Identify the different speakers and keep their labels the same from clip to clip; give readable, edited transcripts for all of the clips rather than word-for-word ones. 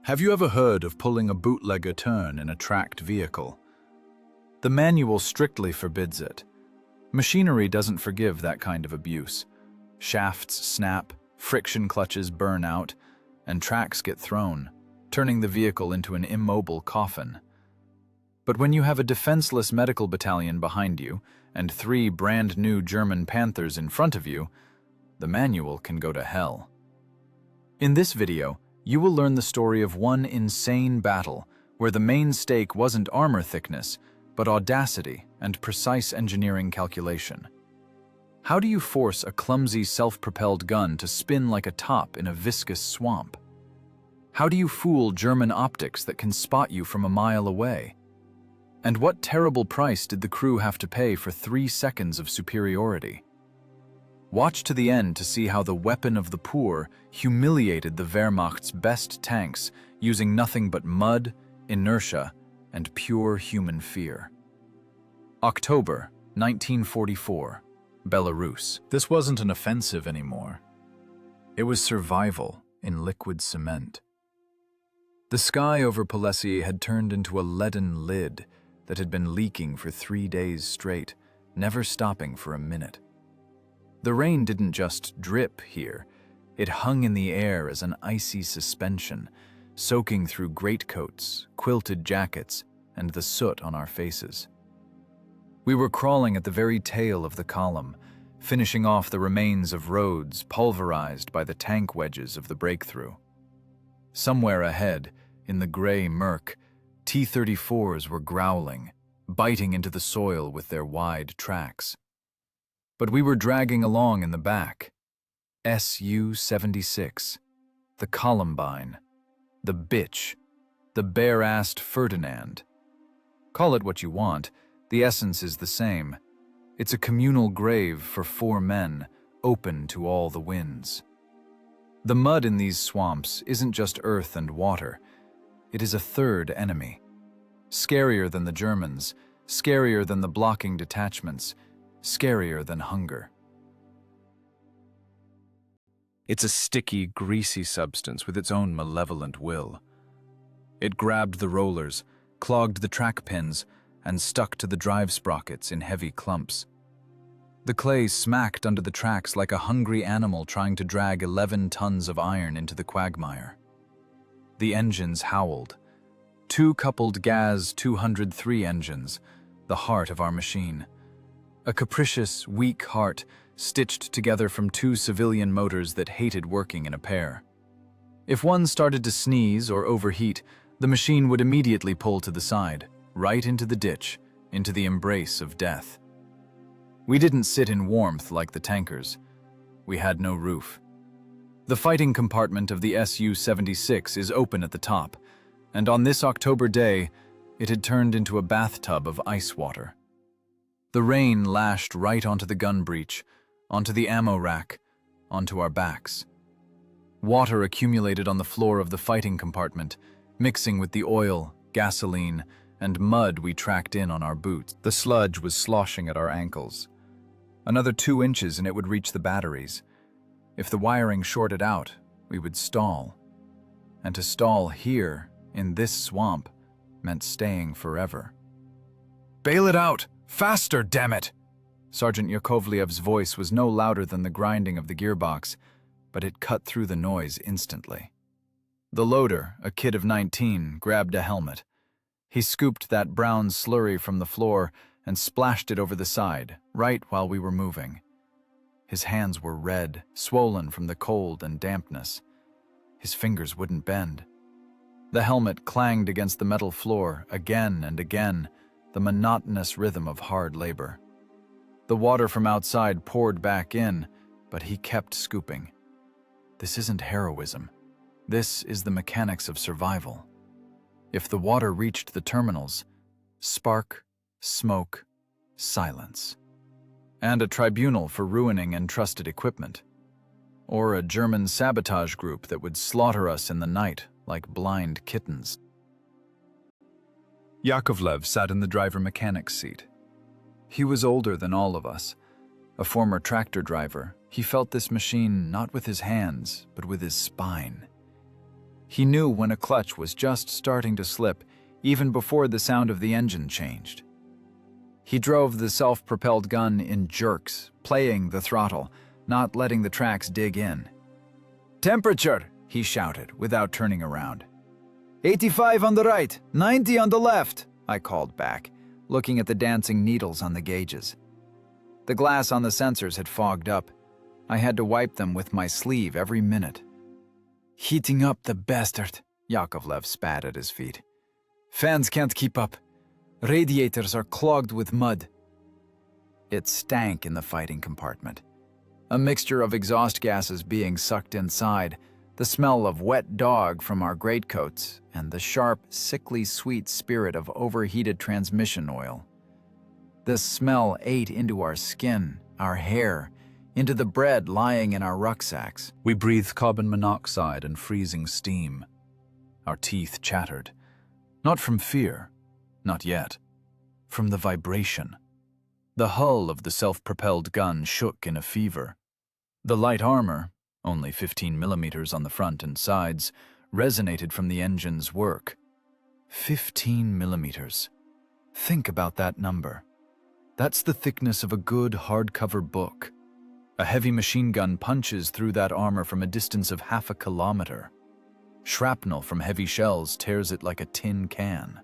Speaker 1: Have you ever heard of pulling a bootlegger turn in a tracked vehicle? The manual strictly forbids it. Machinery doesn't forgive that kind of abuse. Shafts snap, friction clutches burn out, and tracks get thrown, turning the vehicle into an immobile coffin. But when you have a defenseless medical battalion behind you and 3 brand-new German Panthers in front of you, the manual can go to hell. In this video, you will learn the story of one insane battle where the main stake wasn't armor thickness, but audacity and precise engineering calculation. How do you force a clumsy self-propelled gun to spin like a top in a viscous swamp? How do you fool German optics that can spot you from a mile away? And what terrible price did the crew have to pay for 3 seconds of superiority? Watch to the end to see how the weapon of the poor humiliated the Wehrmacht's best tanks using nothing but mud, inertia, and pure human fear. October 1944, Belarus. This wasn't an offensive anymore. It was survival in liquid cement. The sky over Polessie had turned into a leaden lid that had been leaking for 3 days straight, never stopping for a minute. The rain didn't just drip here, it hung in the air as an icy suspension, soaking through greatcoats, quilted jackets, and the soot on our faces. We were crawling at the very tail of the column, finishing off the remains of roads pulverized by the tank wedges of the breakthrough. Somewhere ahead, in the gray murk, T-34s were growling, biting into the soil with their wide tracks. But we were dragging along in the back. Su-76, the Columbine, the bitch, the bare-assed Ferdinand. Call it what you want, the essence is the same. It's a communal grave for 4 men, open to all the winds. The mud in these swamps isn't just earth and water. It is a third enemy. Scarier than the Germans, scarier than the blocking detachments, scarier than hunger. It's a sticky, greasy substance with its own malevolent will. It grabbed the rollers, clogged the track pins, and stuck to the drive sprockets in heavy clumps. The clay smacked under the tracks like a hungry animal trying to drag 11 tons of iron into the quagmire. The engines howled. 2 coupled Gaz 203 engines, the heart of our machine. A capricious, weak heart stitched together from 2 civilian motors that hated working in a pair. If one started to sneeze or overheat, the machine would immediately pull to the side, right into the ditch, into the embrace of death. We didn't sit in warmth like the tankers. We had no roof. The fighting compartment of the Su-76 is open at the top, and on this October day, it had turned into a bathtub of ice water. The rain lashed right onto the gun breech, onto the ammo rack, onto our backs. Water accumulated on the floor of the fighting compartment, mixing with the oil, gasoline, and mud we tracked in on our boots. The sludge was sloshing at our ankles. Another 2 inches and it would reach the batteries. If the wiring shorted out, we would stall. And to stall here, in this swamp, meant staying forever. "Bail it out! Faster, damn it!" Sergeant Yakovlev's voice was no louder than the grinding of the gearbox, but it cut through the noise instantly. The loader, a kid of 19, grabbed a helmet. He scooped that brown slurry from the floor and splashed it over the side, right while we were moving. His hands were red, swollen from the cold and dampness. His fingers wouldn't bend. The helmet clanged against the metal floor again and again, the monotonous rhythm of hard labor. The water from outside poured back in, but he kept scooping. This isn't heroism. This is the mechanics of survival. If the water reached the terminals, spark, smoke, silence. And a tribunal for ruining entrusted equipment. Or a German sabotage group that would slaughter us in the night like blind kittens. Yakovlev sat in the driver-mechanic's seat. He was older than all of us. A former tractor driver, he felt this machine not with his hands, but with his spine. He knew when a clutch was just starting to slip, even before the sound of the engine changed. He drove the self-propelled gun in jerks, playing the throttle, not letting the tracks dig in. "Temperature!" he shouted, without turning around. 85 on the right, 90 on the left, I called back, looking at the dancing needles on the gauges. The glass on the sensors had fogged up. I had to wipe them with my sleeve every minute. "Heating up, the bastard," Yakovlev spat at his feet. "Fans can't keep up. Radiators are clogged with mud." It stank in the fighting compartment. A mixture of exhaust gases being sucked inside, the smell of wet dog from our greatcoats, and the sharp, sickly sweet spirit of overheated transmission oil. This smell ate into our skin, our hair, into the bread lying in our rucksacks. We breathed carbon monoxide and freezing steam. Our teeth chattered. Not from fear, not yet. From the vibration. The hull of the self-propelled gun shook in a fever. The light armor, only 15 millimeters on the front and sides, resonated from the engine's work. 15 millimeters. Think about that number. That's the thickness of a good hardcover book. A heavy machine gun punches through that armor from a distance of half a kilometer. Shrapnel from heavy shells tears it like a tin can.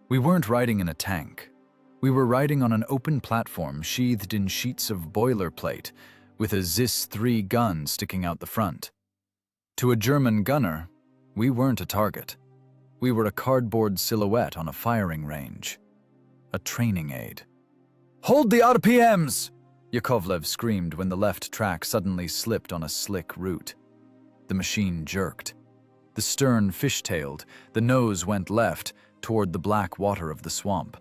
Speaker 1: We weren't riding in a tank. We were riding on an open platform sheathed in sheets of boilerplate, with a ZIS-3 gun sticking out the front. To a German gunner, we weren't a target. We were a cardboard silhouette on a firing range. A training aid. "Hold the RPMs!" Yakovlev screamed when the left track suddenly slipped on a slick route. The machine jerked. The stern fishtailed, the nose went left, toward the black water of the swamp.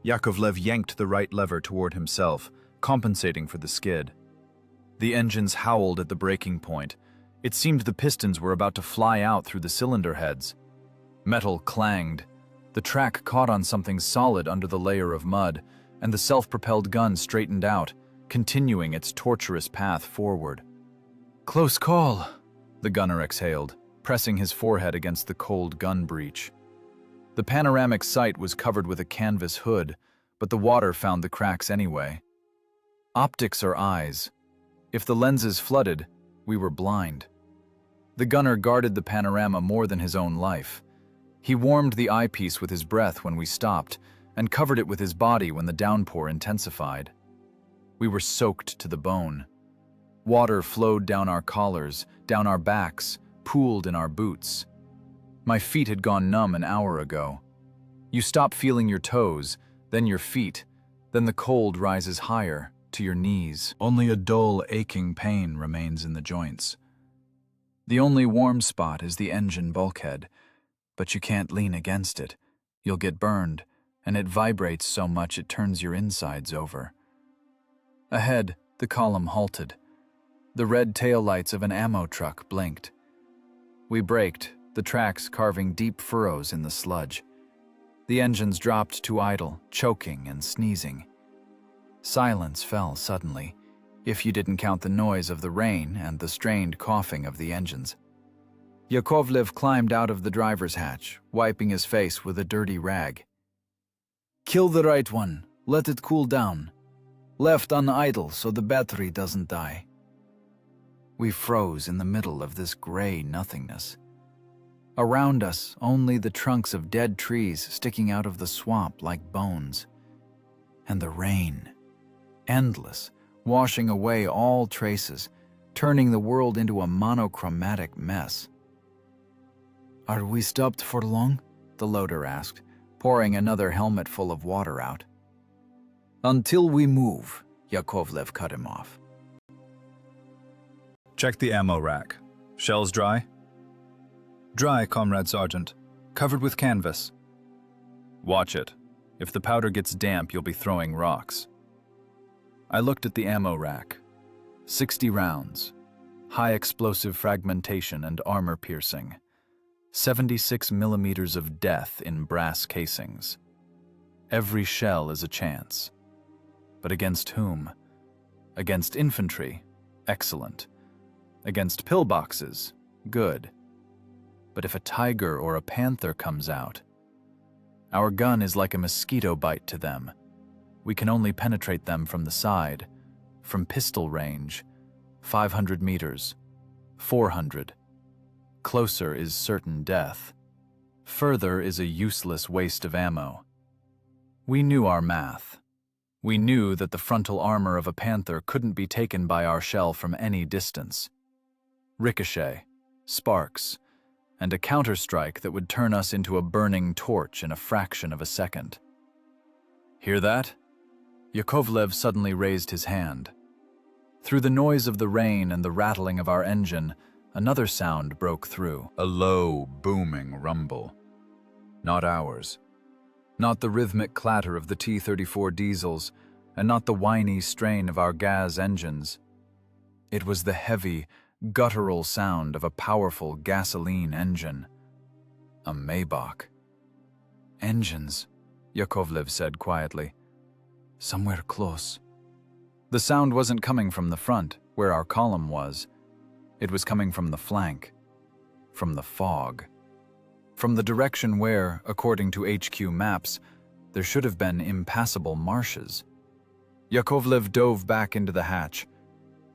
Speaker 1: Yakovlev yanked the right lever toward himself, compensating for the skid. The engines howled at the breaking point. It seemed the pistons were about to fly out through the cylinder heads. Metal clanged. The track caught on something solid under the layer of mud, and the self-propelled gun straightened out, continuing its tortuous path forward. "Close call," the gunner exhaled, pressing his forehead against the cold gun breech. The panoramic sight was covered with a canvas hood, but the water found the cracks anyway. Optics are eyes. If the lenses flooded, we were blind. The gunner guarded the panorama more than his own life. He warmed the eyepiece with his breath when we stopped, and covered it with his body when the downpour intensified. We were soaked to the bone. Water flowed down our collars, down our backs, pooled in our boots. My feet had gone numb an hour ago. You stop feeling your toes, then your feet, then the cold rises higher, to your knees. Only a dull, aching pain remains in the joints. The only warm spot is the engine bulkhead, but you can't lean against it. You'll get burned, and it vibrates so much it turns your insides over. Ahead, the column halted. The red taillights of an ammo truck blinked. We braked, the tracks carving deep furrows in the sludge. The engines dropped to idle, choking and sneezing. Silence fell suddenly, if you didn't count the noise of the rain and the strained coughing of the engines. Yakovlev climbed out of the driver's hatch, wiping his face with a dirty rag. "Kill the right one, let it cool down. Left on idle so the battery doesn't die." We froze in the middle of this gray nothingness. Around us, only the trunks of dead trees sticking out of the swamp like bones. And the rain. Endless, washing away all traces, turning the world into a monochromatic mess. "Are we stopped for long?" the loader asked, pouring another helmet full of water out. "Until we move," Yakovlev cut him off.
Speaker 2: Check the ammo rack. Shells dry? Dry, Comrade Sergeant. Covered with canvas.
Speaker 1: Watch it. If the powder gets damp, you'll be throwing rocks. I looked at the ammo rack. 60 rounds. High explosive fragmentation and armor piercing. 76 millimeters of death in brass casings. Every shell is a chance. But against whom? Against infantry? Excellent. Against pillboxes? good. But if a tiger or a panther comes out, our gun is like a mosquito bite to them. We can only penetrate them from the side, from pistol range, 500 meters, 400. Closer is certain death. Further is a useless waste of ammo. We knew our math. We knew that the frontal armor of a panther couldn't be taken by our shell from any distance. Ricochet, sparks, and a counterstrike that would turn us into a burning torch in a fraction of a second. Hear that? Yakovlev suddenly raised his hand. Through the noise of the rain and the rattling of our engine, another sound broke through.
Speaker 2: A low, booming rumble. Not ours.
Speaker 1: Not the rhythmic clatter of the T-34 diesels, and not the whiny strain of our gas engines. It was the heavy, guttural sound of a powerful gasoline engine. A Maybach. Engines, Yakovlev said quietly. Somewhere close. The sound wasn't coming from the front, where our column was. It was coming from the flank, from the fog, from the direction where, according to HQ maps, there should have been impassable marshes. Yakovlev dove back into the hatch.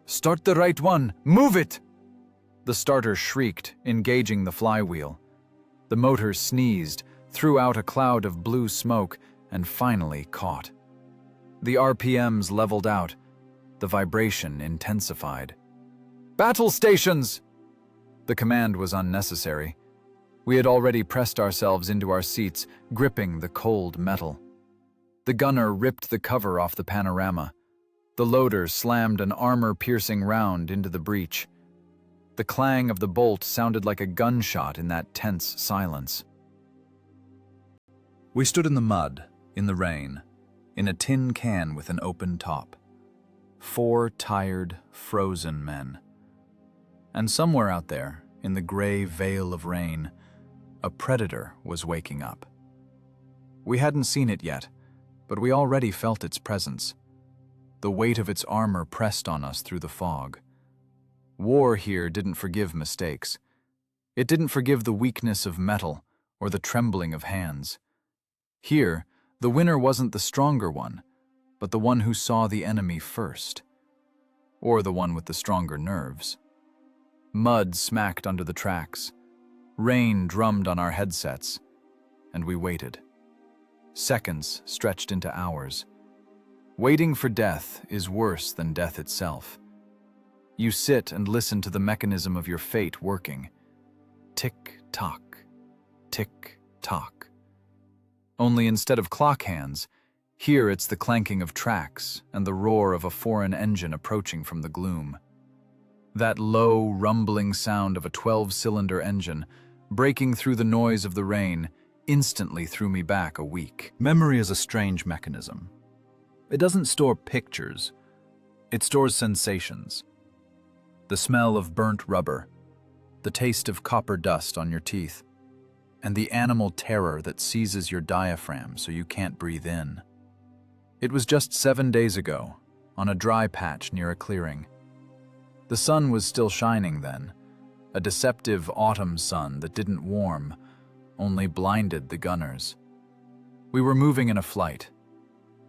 Speaker 1: "Start the right one! Move it!" The starter shrieked, engaging the flywheel. The motor sneezed, threw out a cloud of blue smoke, and finally caught. The RPMs leveled out. The vibration intensified. "Battle stations!" The command was unnecessary. We had already pressed ourselves into our seats, gripping the cold metal. The gunner ripped the cover off the panorama. The loader slammed an armor-piercing round into the breech. The clang of the bolt sounded like a gunshot in that tense silence.
Speaker 2: We stood in the mud, in the rain, in a tin can with an open top.
Speaker 1: 4 tired, frozen men. And somewhere out there, in the gray veil of rain, a predator was waking up. We hadn't seen it yet, but we already felt its presence. The weight of its armor pressed on us through the fog. War here didn't forgive mistakes. It didn't forgive the weakness of metal or the trembling of hands. Here, the winner wasn't the stronger one, but the one who saw the enemy first. Or the one with the stronger nerves. Mud smacked under the tracks. Rain drummed on our headsets, and we waited. Seconds stretched into hours. Waiting for death is worse than death itself. You sit and listen to the mechanism of your fate working. Tick-tock, tick-tock. Only instead of clock hands, here it's the clanking of tracks and the roar of a foreign engine approaching from the gloom. That low, rumbling sound of a 12-cylinder engine, breaking through the noise of the rain, instantly threw me back a week.
Speaker 2: Memory is a strange mechanism. It doesn't store pictures. It stores sensations. The smell of burnt rubber, the taste of copper dust on your teeth, and the animal terror that seizes your diaphragm so you can't breathe in. It was just 7 days ago, on a dry patch near a clearing. The sun was still shining then, a deceptive autumn sun that didn't warm, only blinded the gunners. We were moving in a flight.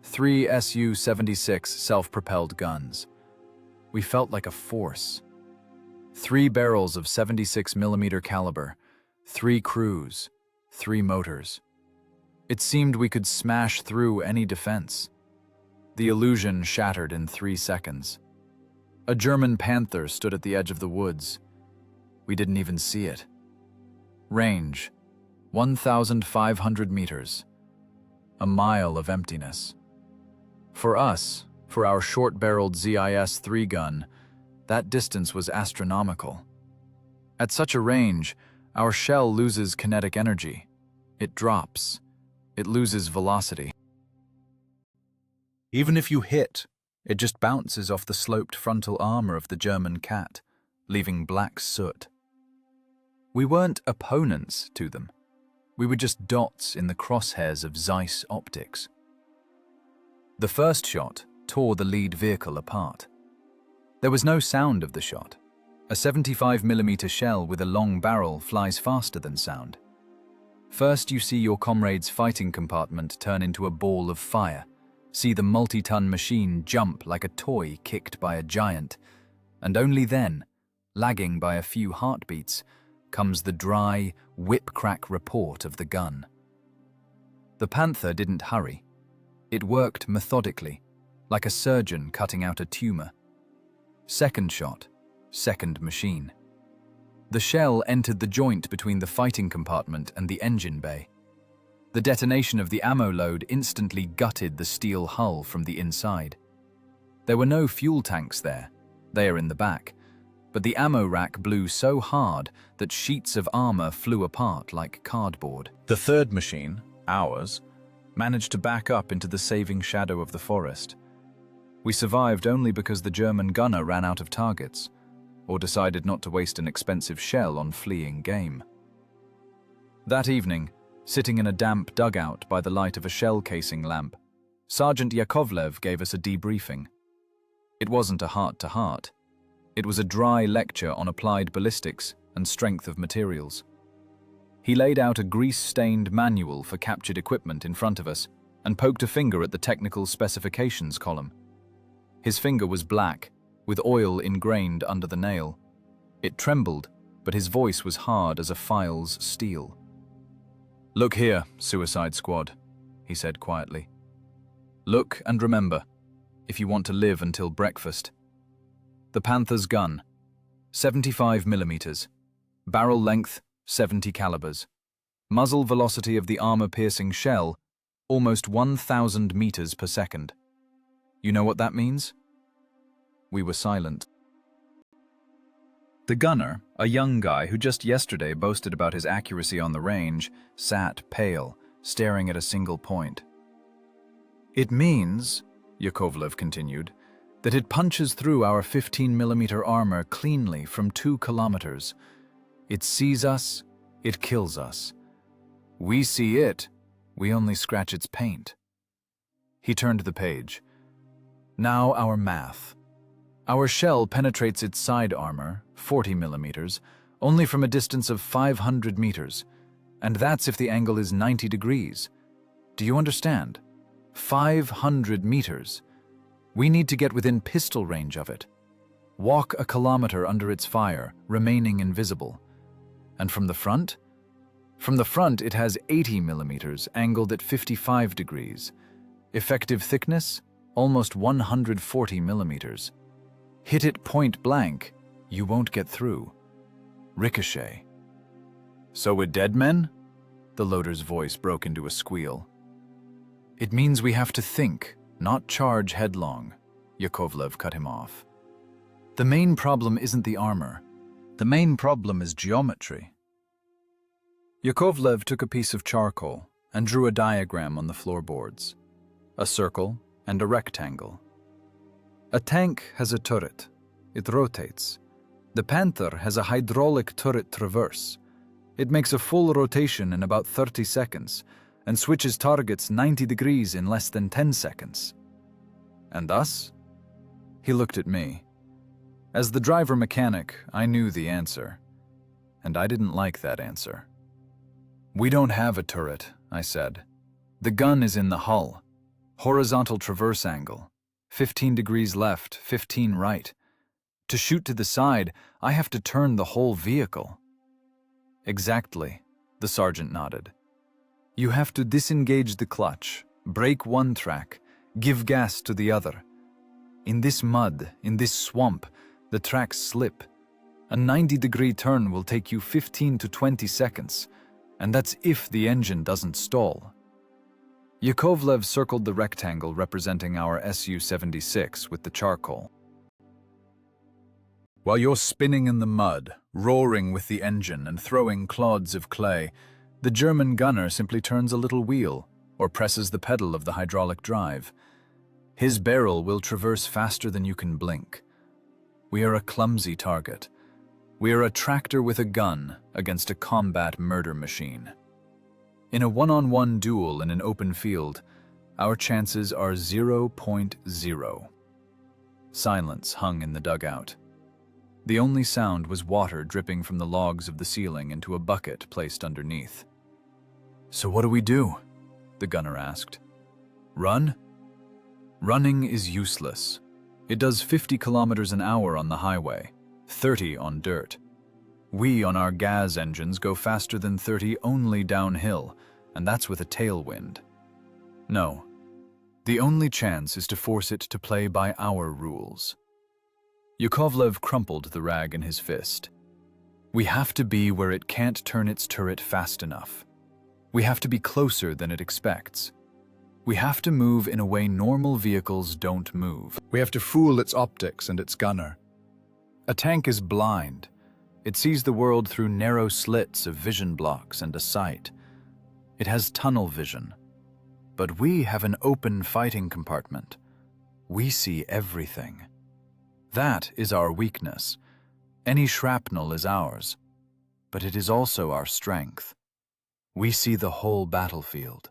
Speaker 2: 3 Su-76 self-propelled guns. We felt like a force. 3 barrels of 76mm caliber, 3 crews, 3 motors. It seemed we could smash through any defense. The illusion shattered in 3 seconds. A German Panther stood at the edge of the woods. We didn't even see it. Range, 1,500 meters. A mile of emptiness. For us, for our short-barreled ZIS-3 gun, that distance was astronomical. At such a range, our shell loses kinetic energy. It drops. It loses velocity. Even if you hit, it just bounces off the sloped frontal armor of the German cat, leaving black soot. We weren't opponents to them. We were just dots in the crosshairs of Zeiss optics. The first shot tore the lead vehicle apart. There was no sound of the shot, A 75mm shell with a long barrel flies faster than sound. First, you see your comrade's fighting compartment turn into a ball of fire, see the multi-ton machine jump like a toy kicked by a giant, and only then, lagging by a few heartbeats, comes the dry, whip-crack report of the gun. The Panther didn't hurry. It worked methodically, like a surgeon cutting out a tumor. Second shot, second machine. The shell entered the joint between the fighting compartment and the engine bay. The detonation of the ammo load instantly gutted the steel hull from the inside. There were no fuel tanks there. They are in the back. But the ammo rack blew so hard that sheets of armor flew apart like cardboard.
Speaker 1: The third machine, ours, managed to back up into the saving shadow of the forest. We survived only because the German gunner ran out of targets, or decided not to waste an expensive shell on fleeing game. That evening, sitting in a damp dugout by the light of a shell casing lamp, Sergeant Yakovlev gave us a debriefing. It wasn't a heart-to-heart. It was a dry lecture on applied ballistics and strength of materials. He laid out a grease-stained manual for captured equipment in front of us and poked a finger at the technical specifications column. His finger was black, with oil ingrained under the nail. It trembled, but his voice was hard as a file's steel. "Look here, Suicide Squad," he said quietly. "Look and remember, if you want to live until breakfast. The Panther's gun, 75mm, barrel length, 70 calibers. Muzzle velocity of the armor-piercing shell, almost 1,000 meters per second. You know what that means?" We were silent. The gunner, a young guy who just yesterday boasted about his accuracy on the range, sat pale, staring at a single point. "It means," Yakovlev continued, "that it punches through our 15mm armor cleanly from 2 kilometers. It sees us, it kills us. We see it, we only scratch its paint." He turned the page. "Now our math. Our shell penetrates its side armor, 40mm, only from a distance of 500 meters, and that's if the angle is 90 degrees. Do you understand? 500 meters. We need to get within pistol range of it. Walk a kilometer under its fire, remaining invisible. And from the front? From the front, it has 80mm, angled at 55 degrees. Effective thickness? Almost 140mm. Hit it point blank, you won't get through. Ricochet." "So with dead men?" The loader's voice broke into a squeal. "It means we have to think, not charge headlong," Yakovlev cut him off. "The main problem isn't the armor. The main problem is geometry." Yakovlev took a piece of charcoal and drew a diagram on the floorboards. A circle and a rectangle. A tank has a turret. It rotates. The Panther has a hydraulic turret traverse. It makes a full rotation in about 30 seconds and switches targets 90 degrees in less than 10 seconds. And us? He looked at me. As the driver mechanic, I knew the answer. And I didn't like that answer. "We don't have a turret," I said. "The gun is in the hull. Horizontal traverse angle. 15 degrees left, 15 right. To shoot to the side, I have to turn the whole vehicle." "Exactly," the sergeant nodded. "You have to disengage the clutch, brake one track, give gas to the other. In this mud, in this swamp, the tracks slip. A 90-degree turn will take you 15 to 20 seconds, and that's if the engine doesn't stall." Yakovlev circled the rectangle representing our Su-76 with the charcoal. "While you're spinning in the mud, roaring with the engine and throwing clods of clay, the German gunner simply turns a little wheel or presses the pedal of the hydraulic drive. His barrel will traverse faster than you can blink. We are a clumsy target. We are a tractor with a gun against a combat murder machine. In a one-on-one duel in an open field, our chances are 0.0. Silence hung in the dugout.
Speaker 2: The only sound was water dripping from the logs of the ceiling into a bucket placed underneath. "So what do we do?" the gunner asked. "Run?" Running is useless. It does 50 kilometers an hour on the highway, 30 on dirt. We on our gas engines go faster than 30 only downhill, and that's with a tailwind. No, the only chance is to force it to play by our rules. Yakovlev crumpled the rag in his fist. We have to be where it can't turn its turret fast enough. We have to be closer than it expects. We have to move in a way normal vehicles don't move.
Speaker 1: We have to fool its optics and its gunner.
Speaker 2: A tank is blind. It sees the world through narrow slits of vision blocks and a sight. It has tunnel vision. But we have an open fighting compartment. We see everything. That is our weakness. Any shrapnel is ours. But it is also our strength. We see the whole battlefield.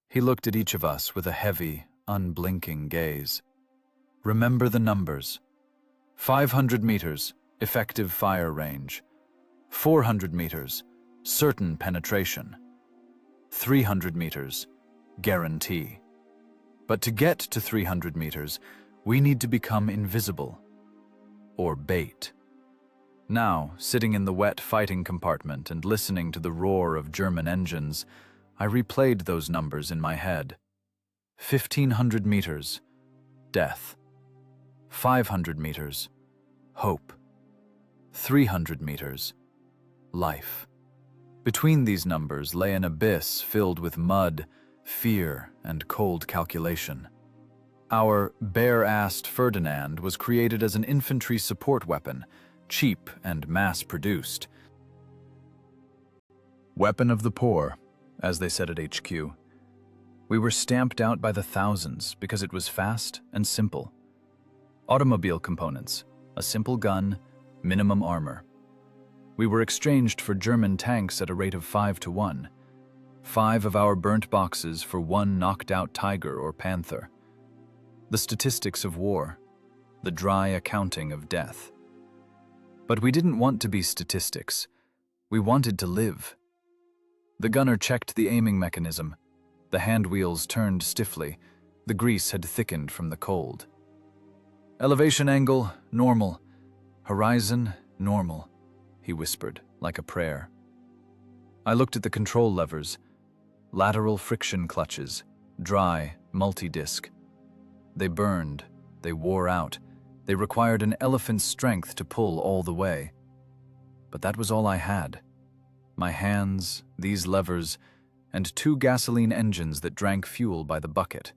Speaker 2: He looked at each of us with a heavy, unblinking gaze. Remember the numbers. 500 meters, effective fire range. 400 meters, certain penetration. 300 meters, guarantee. But to get to 300 meters, we need to become invisible. Or bait. Now, sitting in the wet fighting compartment and listening to the roar of German engines, I replayed those numbers in my head. 1,500 meters, death. 500 meters, hope. 300 meters, life. Between these numbers lay an abyss filled with mud, fear, and cold calculation. Our bare-assed Ferdinand was created as an infantry support weapon, cheap and mass-produced. Weapon of the poor, as they said at HQ. We were stamped out by the thousands because it was fast and simple. Automobile components, a simple gun, minimum armor. We were exchanged for German tanks at a rate of 5-to-1. 5 of our burnt boxes for 1 knocked-out Tiger or Panther. The statistics of war, the dry accounting of death. But we didn't want to be statistics. We wanted to live. The gunner checked the aiming mechanism. The hand wheels turned stiffly. The grease had thickened from the cold. Elevation angle, normal. Horizon, normal, he whispered, like a prayer. I looked at the control levers. Lateral friction clutches, dry, multi-disc. They burned, they wore out. They required an elephant's strength to pull all the way. But that was all I had. My hands, these levers, and 2 gasoline engines that drank fuel by the bucket.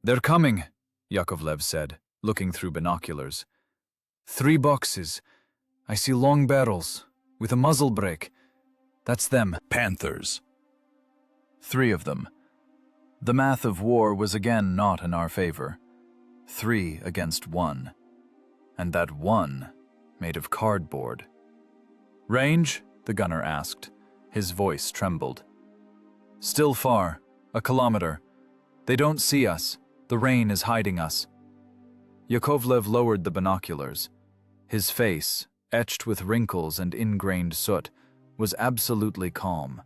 Speaker 2: "They're coming," Yakovlev said, looking through binoculars. 3 boxes. I see long barrels, with a muzzle brake. That's them.
Speaker 1: Panthers.
Speaker 2: 3 of them. The math of war was again not in our favor. 3 against 1. And that 1 made of cardboard. "Range?" the gunner asked. His voice trembled. "Still far, 1 kilometer. They don't see us. The rain is hiding us." Yakovlev lowered the binoculars. His face, etched with wrinkles and ingrained soot, was absolutely calm.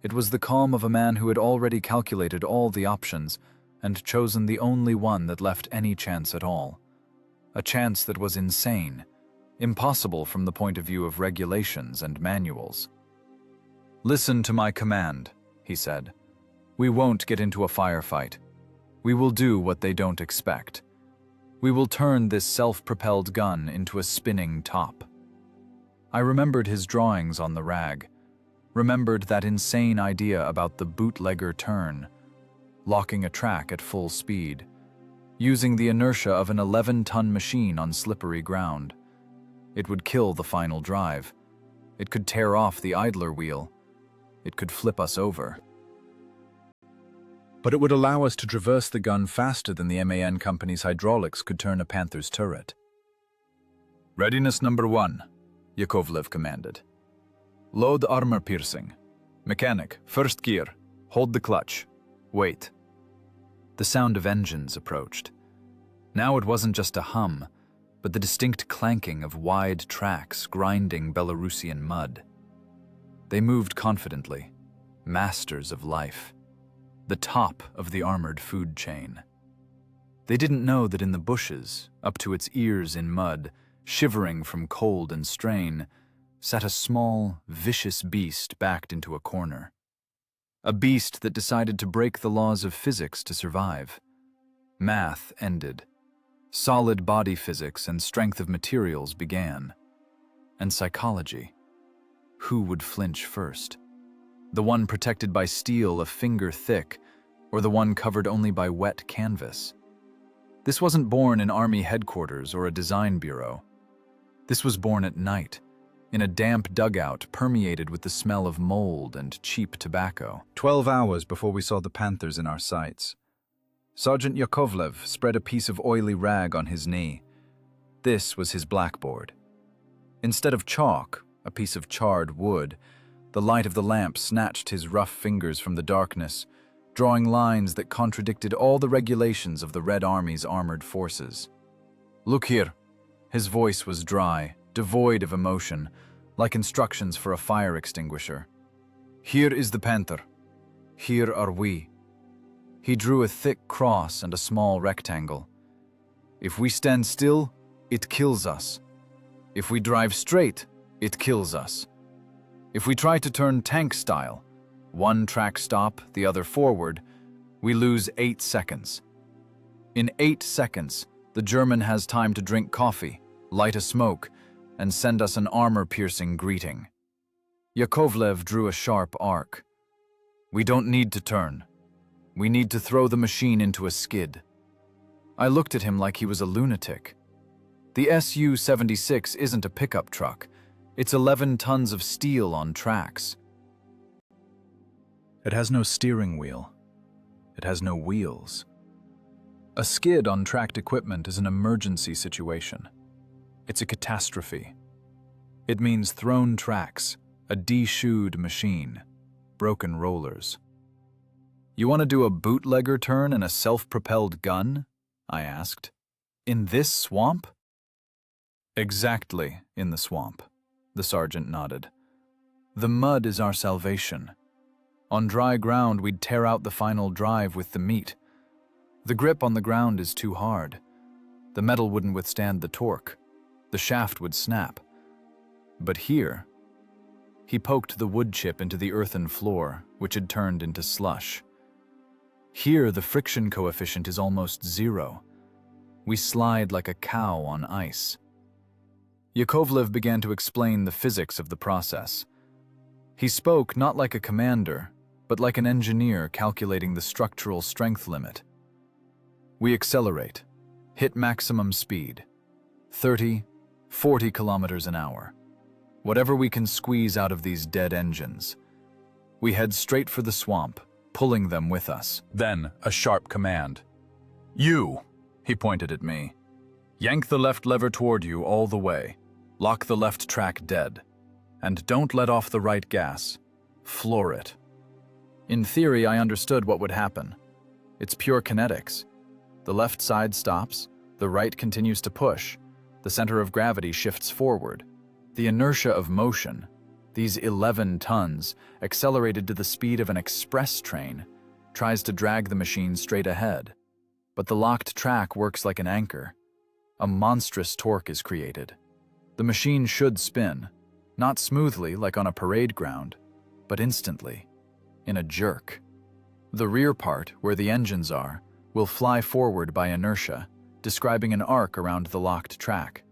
Speaker 2: It was the calm of a man who had already calculated all the options and chosen the only one that left any chance at all. A chance that was insane, impossible from the point of view of regulations and manuals. "Listen to my command," he said. "We won't get into a firefight. We will do what they don't expect. We will turn this self-propelled gun into a spinning top." I remembered his drawings on the rag, remembered that insane idea about the bootlegger turn, locking a track at full speed, using the inertia of an 11-ton machine on slippery ground. It would kill the final drive. It could tear off the idler wheel. It could flip us over. But it would allow us to traverse the gun faster than the MAN company's hydraulics could turn a Panther's turret. "Readiness number 1, Yakovlev commanded. "Load armor-piercing. Mechanic, first gear. Hold the clutch. Wait." The sound of engines approached. Now it wasn't just a hum. but the distinct clanking of wide tracks grinding Belarusian mud. They moved confidently, masters of life, the top of the armored food chain. They didn't know that in the bushes, up to its ears in mud, shivering from cold and strain, sat a small, vicious beast backed into a corner. A beast that decided to break the laws of physics to survive. Math ended. Solid body physics and strength of materials began. And psychology. Who would flinch first? The one protected by steel a finger thick, or the one covered only by wet canvas? This wasn't born in army headquarters or a design bureau. This was born at night, in a damp dugout permeated with the smell of mold and cheap tobacco.
Speaker 1: 12 hours before we saw the Panthers in our sights. Sergeant Yakovlev spread a piece of oily rag on his knee. This was his blackboard. Instead of chalk, a piece of charred wood, the light of the lamp snatched his rough fingers from the darkness, drawing lines that contradicted all the regulations of the Red Army's armored forces. "Look here." His voice was dry, devoid of emotion, like instructions for a fire extinguisher. "Here is the Panther. Here are we." He drew a thick cross and a small rectangle. "If we stand still, it kills us. If we drive straight, it kills us. If we try to turn tank style, one track stop, the other forward, we lose 8 seconds. In 8 seconds, the German has time to drink coffee, light a smoke, and send us an armor-piercing greeting." Yakovlev drew a sharp arc. "We don't need to turn. We need to throw the machine into a skid." I looked at him like he was a lunatic. The Su-76 isn't a pickup truck. It's 11 tons of steel on tracks.
Speaker 2: It has no steering wheel. It has no wheels. A skid on tracked equipment is an emergency situation. It's a catastrophe. It means thrown tracks, a de-shoed machine, broken rollers. "You want to do a bootlegger turn in a self-propelled gun?" I asked. "In this swamp?" "Exactly in the swamp," the sergeant nodded. "The mud is our salvation. On dry ground, we'd tear out the final drive with the meat. The grip on the ground is too hard. The metal wouldn't withstand the torque. The shaft would snap. But here..." He poked the wood chip into the earthen floor, which had turned into slush. "Here, the friction coefficient is almost 0. We slide like a cow on ice." Yakovlev began to explain the physics of the process. He spoke not like a commander, but like an engineer calculating the structural strength limit. "We accelerate, hit maximum speed, 30, 40 kilometers an hour. Whatever we can squeeze out of these dead engines. We head straight for the swamp, pulling them with us." Then a sharp command. "You," he pointed at me. "Yank the left lever toward you all the way. Lock the left track dead. And don't let off the right gas. Floor it." In theory, I understood what would happen. It's pure kinetics. The left side stops, the right continues to push, the center of gravity shifts forward. The inertia of motion, these 11 tons, accelerated to the speed of an express train, tries to drag the machine straight ahead. But the locked track works like an anchor. A monstrous torque is created. The machine should spin, not smoothly like on a parade ground, but instantly, in a jerk. The rear part, where the engines are, will fly forward by inertia, describing an arc around the locked track.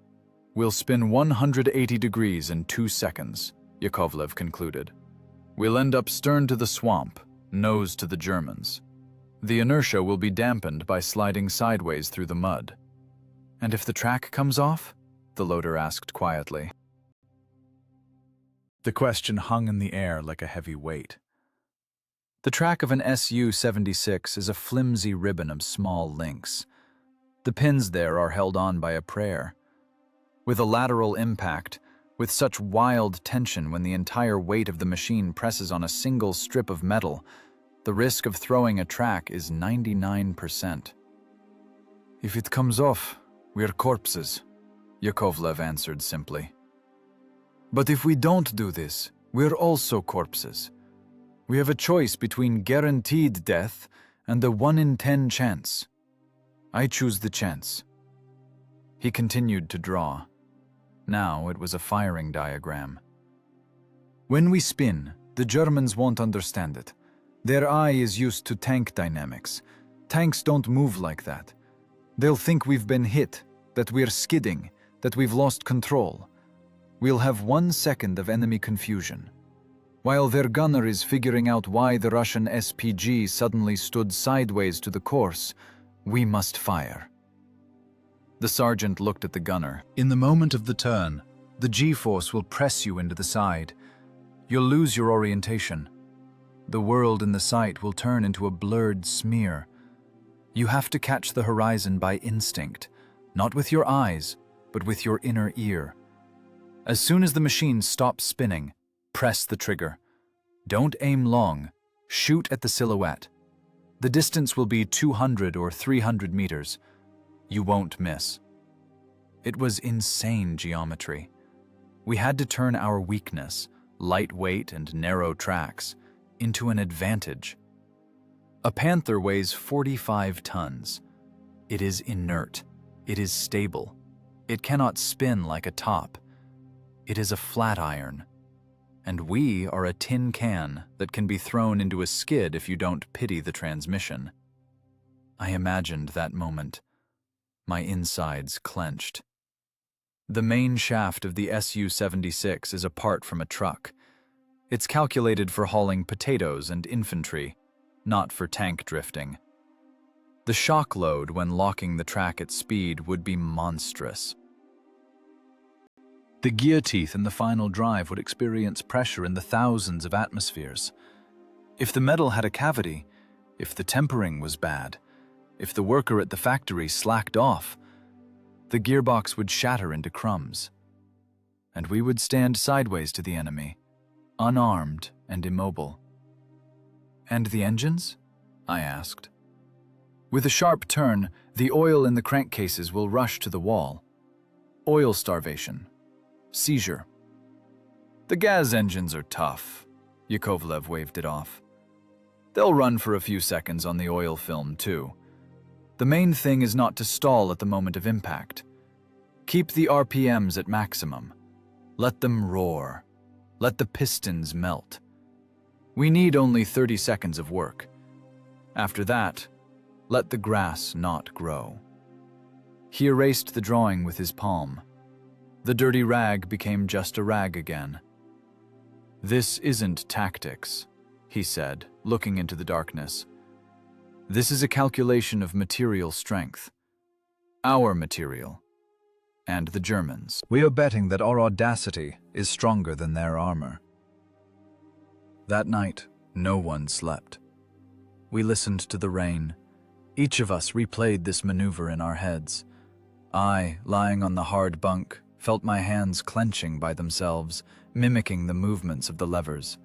Speaker 2: "We'll spin 180 degrees in 2 seconds, Yakovlev concluded. "We'll end up stern to the swamp, nose to the Germans. The inertia will be dampened by sliding sideways through the mud." "And if the track comes off?" the loader asked quietly. The question hung in the air like a heavy weight. The track of an Su-76 is a flimsy ribbon of small links. The pins there are held on by a prayer. With a lateral impact, with such wild tension when the entire weight of the machine presses on a single strip of metal, the risk of throwing a track is 99%. "If it comes off, we're corpses," Yakovlev answered simply. But if we don't do this, we're also corpses. We have a choice between guaranteed death and a 1 in 10 chance. I choose the chance. He continued to draw. Now it was a firing diagram. When we spin, the Germans won't understand it. Their eye is used to tank dynamics. Tanks don't move like that. They'll think we've been hit, that we're skidding, that we've lost control. We'll have 1 second of enemy confusion. While their gunner is figuring out why the Russian SPG suddenly stood sideways to the course, we must fire. The sergeant looked at the gunner. In the moment of the turn, the G-force will press you into the side. You'll lose your orientation. The world in the sight will turn into a blurred smear. You have to catch the horizon by instinct, not with your eyes, but with your inner ear. As soon as the machine stops spinning, press the trigger. Don't aim long. Shoot at the silhouette. The distance will be 200 or 300 meters. You won't miss. It was insane geometry. We had to turn our weakness, lightweight and narrow tracks, into an advantage. A Panther weighs 45 tons. It is inert. It is stable. It cannot spin like a top. It is a flat iron. And we are a tin can that can be thrown into a skid if you don't pity the transmission. I imagined that moment. My insides clenched. The main shaft of the Su-76 is apart from a truck. It's calculated for hauling potatoes and infantry, not for tank drifting. The shock load when locking the track at speed would be monstrous. The gear teeth in the final drive would experience pressure in the thousands of atmospheres. If the metal had a cavity, if the tempering was bad, if the worker at the factory slacked off, the gearbox would shatter into crumbs. And we would stand sideways to the enemy, unarmed and immobile. And the engines? I asked. With a sharp turn, the oil in the crankcases will rush to the wall. Oil starvation. Seizure. The gas engines are tough. Yakovlev waved it off. They'll run for a few seconds on the oil film, too. The main thing is not to stall at the moment of impact. Keep the RPMs at maximum. Let them roar. Let the pistons melt. We need only 30 seconds of work. After that, let the grass not grow. He erased the drawing with his palm. The dirty rag became just a rag again. This isn't tactics, he said, looking into the darkness. This is a calculation of material strength. Our material. And the Germans. We are betting that our audacity is stronger than their armor. That night, no one slept. We listened to the rain. Each of us replayed this maneuver in our heads. I, lying on the hard bunk, felt my hands clenching by themselves, mimicking the movements of the levers.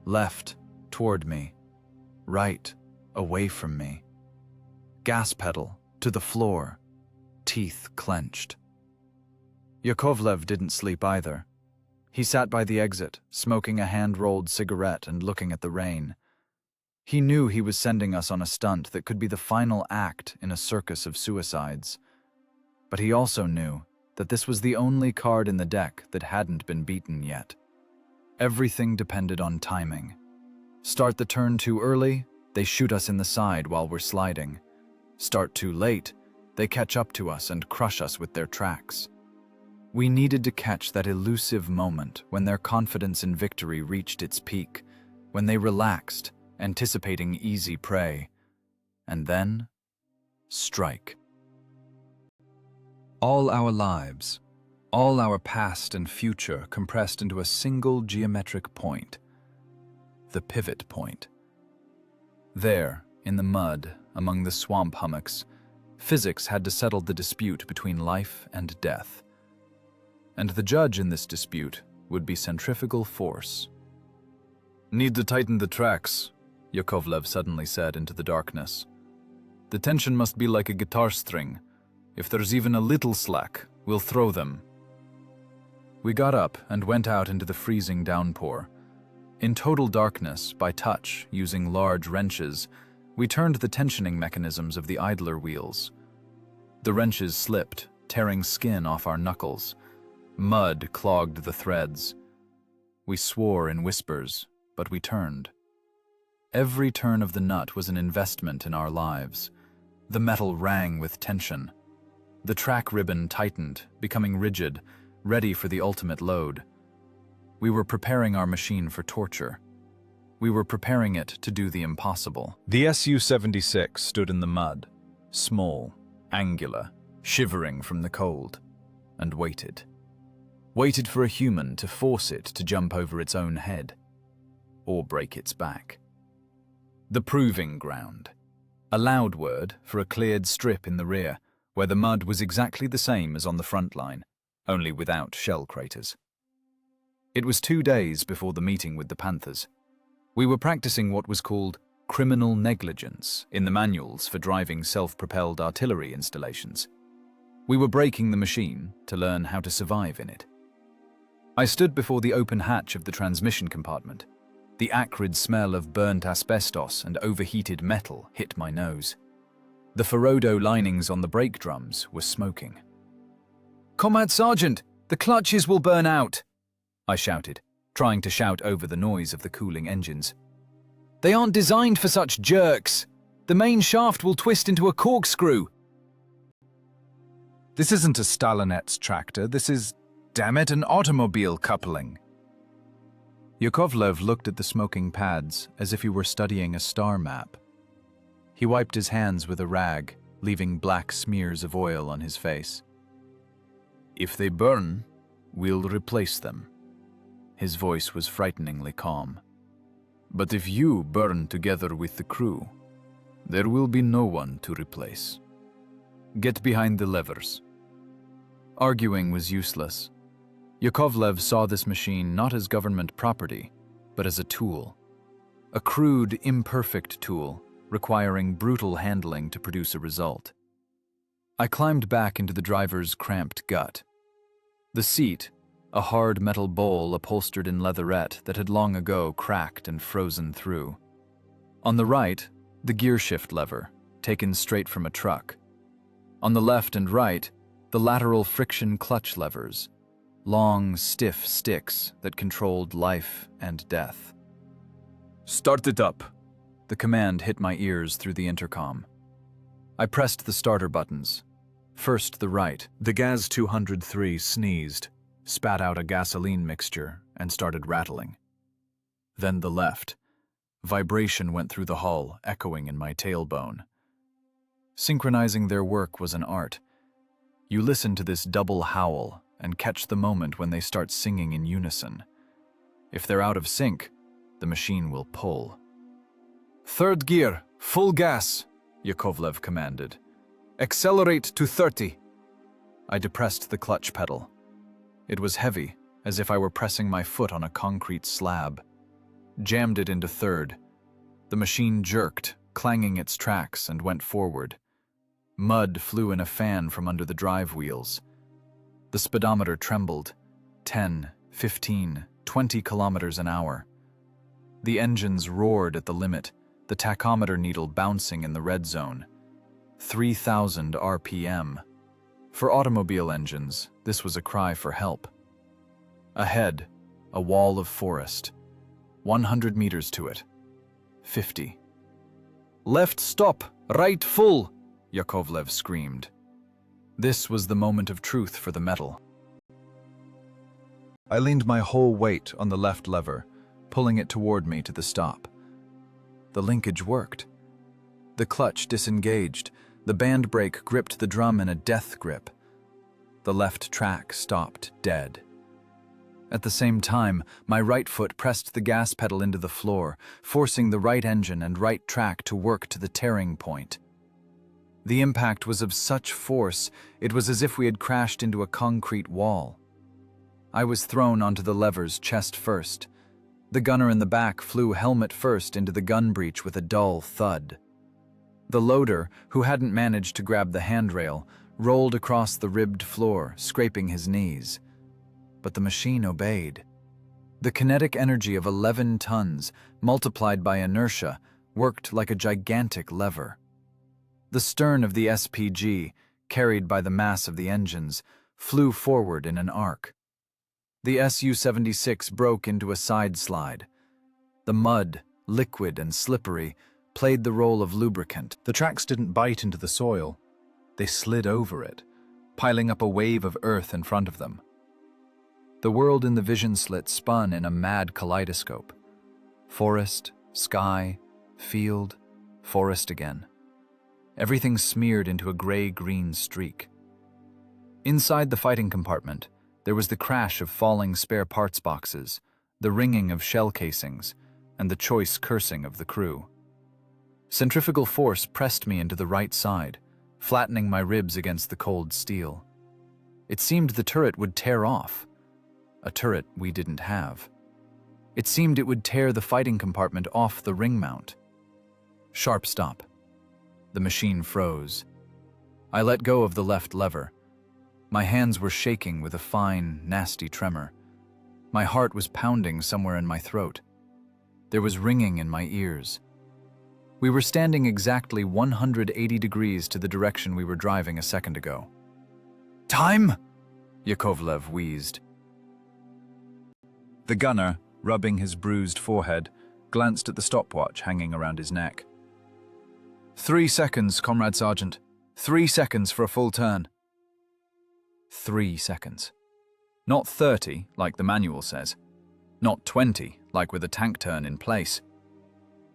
Speaker 2: Left, toward me. Right, away from me. Gas pedal, to the floor. Teeth clenched. Yakovlev didn't sleep either. He sat by the exit, smoking a hand-rolled cigarette and looking at the rain. He knew he was sending us on a stunt that could be the final act in a circus of suicides. But he also knew that this was the only card in the deck that hadn't been beaten yet. Everything depended on timing. Start the turn too early, they shoot us in the side while we're sliding. Start too late, they catch up to us and crush us with their tracks. We needed to catch that elusive moment when their confidence in victory reached its peak, when they relaxed, anticipating easy prey, and then strike. All our lives, all our past and future compressed into a single geometric point, the pivot point. There, in the mud, among the swamp hummocks, physics had to settle the dispute between life and death. And the judge in this dispute would be centrifugal force. Need to tighten the tracks, Yakovlev suddenly said into the darkness. The tension must be like a guitar string. If there's even a little slack, We'll throw them." We got up and went out into the freezing downpour. In total darkness, by touch, using large wrenches, we turned the tensioning mechanisms of the idler wheels. The wrenches slipped, tearing skin off our knuckles. Mud clogged the threads. We swore in whispers, but we turned. Every turn of the nut was an investment in our lives. The metal rang with tension. The track ribbon tightened, becoming rigid, ready for the ultimate load. We were preparing our machine for torture. We were preparing it to do the impossible. The Su-76 stood in the mud, small, angular, shivering from the cold, and waited. Waited for a human to force it to jump over its own head, or break its back. The proving ground, a loud word for a cleared strip in the rear, where the mud was exactly the same as on the front line, only without shell craters. It was 2 days before the meeting with the Panthers. We were practicing what was called criminal negligence in the manuals for driving self-propelled artillery installations. We were breaking the machine to learn how to survive in it. I stood before the open hatch of the transmission compartment. The acrid smell of burnt asbestos and overheated metal hit my nose. The Ferodo linings on the brake drums were smoking. "Comrade Sergeant, the clutches will burn out," I shouted, trying to shout over the noise of the cooling engines. "They aren't designed for such jerks. The main shaft will twist into a corkscrew."
Speaker 1: This isn't a Stalinets tractor, this is, damn it, an automobile coupling.
Speaker 2: Yakovlev looked at the smoking pads as if he were studying a star map. He wiped his hands with a rag, leaving black smears of oil on his face. "If they burn, we'll replace them." His voice was frighteningly calm. "But if you burn together with the crew, there will be no one to replace. Get behind the levers." Arguing was useless. Yakovlev saw this machine not as government property, but as a tool. A crude, imperfect tool, requiring brutal handling to produce a result. I climbed back into the driver's cramped gut. The seat, a hard metal bowl upholstered in leatherette that had long ago cracked and frozen through. On the right, the gear shift lever, taken straight from a truck. On the left and right, the lateral friction clutch levers, long, stiff sticks that controlled life and death. "Start it up!" The command hit my ears through the intercom. I pressed the starter buttons. First the right. The Gaz 203 sneezed, spat out a gasoline mixture, and started rattling. Then the left. Vibration went through the hull, echoing in my tailbone. Synchronizing their work was an art. You listen to this double howl and catch the moment when they start singing in unison. If they're out of sync, the machine will pull. "Third gear, full gas," Yakovlev commanded. "Accelerate to 30. I depressed the clutch pedal. It was heavy, as if I were pressing my foot on a concrete slab. Jammed it into third. The machine jerked, clanging its tracks, and went forward. Mud flew in a fan from under the drive wheels. The speedometer trembled. 10, 15, 20 kilometers an hour. The engines roared at the limit, the tachometer needle bouncing in the red zone. 3,000 RPM. For automobile engines, this was a cry for help. Ahead, a wall of forest. 100 meters to it. 50. "Left stop, right full," Yakovlev screamed. This was the moment of truth for the metal. I leaned my whole weight on the left lever, pulling it toward me to the stop. The linkage worked. The clutch disengaged. The band brake gripped the drum in a death grip. The left track stopped dead. At the same time, my right foot pressed the gas pedal into the floor, forcing the right engine and right track to work to the tearing point. The impact was of such force, it was as if we had crashed into a concrete wall. I was thrown onto the levers chest first. The gunner in the back flew helmet first into the gun breech with a dull thud. The loader, who hadn't managed to grab the handrail, rolled across the ribbed floor, scraping his knees. But the machine obeyed. The kinetic energy of 11 tons, multiplied by inertia, worked like a gigantic lever. The stern of the SPG, carried by the mass of the engines, flew forward in an arc. The Su-76 broke into a side slide. The mud, liquid and slippery, played the role of lubricant.
Speaker 1: The tracks didn't bite into the soil. They slid over it, piling up a wave of earth in front of them.
Speaker 2: The world in the vision slit spun in a mad kaleidoscope. Forest, sky, field, forest again. Everything smeared into a gray-green streak. Inside the fighting compartment, there was the crash of falling spare parts boxes, the ringing of shell casings, and the choice cursing of the crew. Centrifugal force pressed me into the right side, flattening my ribs against the cold steel. It seemed the turret would tear off. A turret we didn't have. It seemed it would tear the fighting compartment off the ring mount. Sharp stop. The machine froze. I let go of the left lever. My hands were shaking with a fine, nasty tremor. My heart was pounding somewhere in my throat. There was ringing in my ears. We were standing exactly 180 degrees to the direction we were driving a second ago. "Time!" Yakovlev wheezed.
Speaker 1: The gunner, rubbing his bruised forehead, glanced at the stopwatch hanging around his neck.
Speaker 2: 3 seconds, Comrade Sergeant. 3 seconds for a full turn. 3 seconds. Not 30, like the manual says. Not 20, like with a tank turn in place.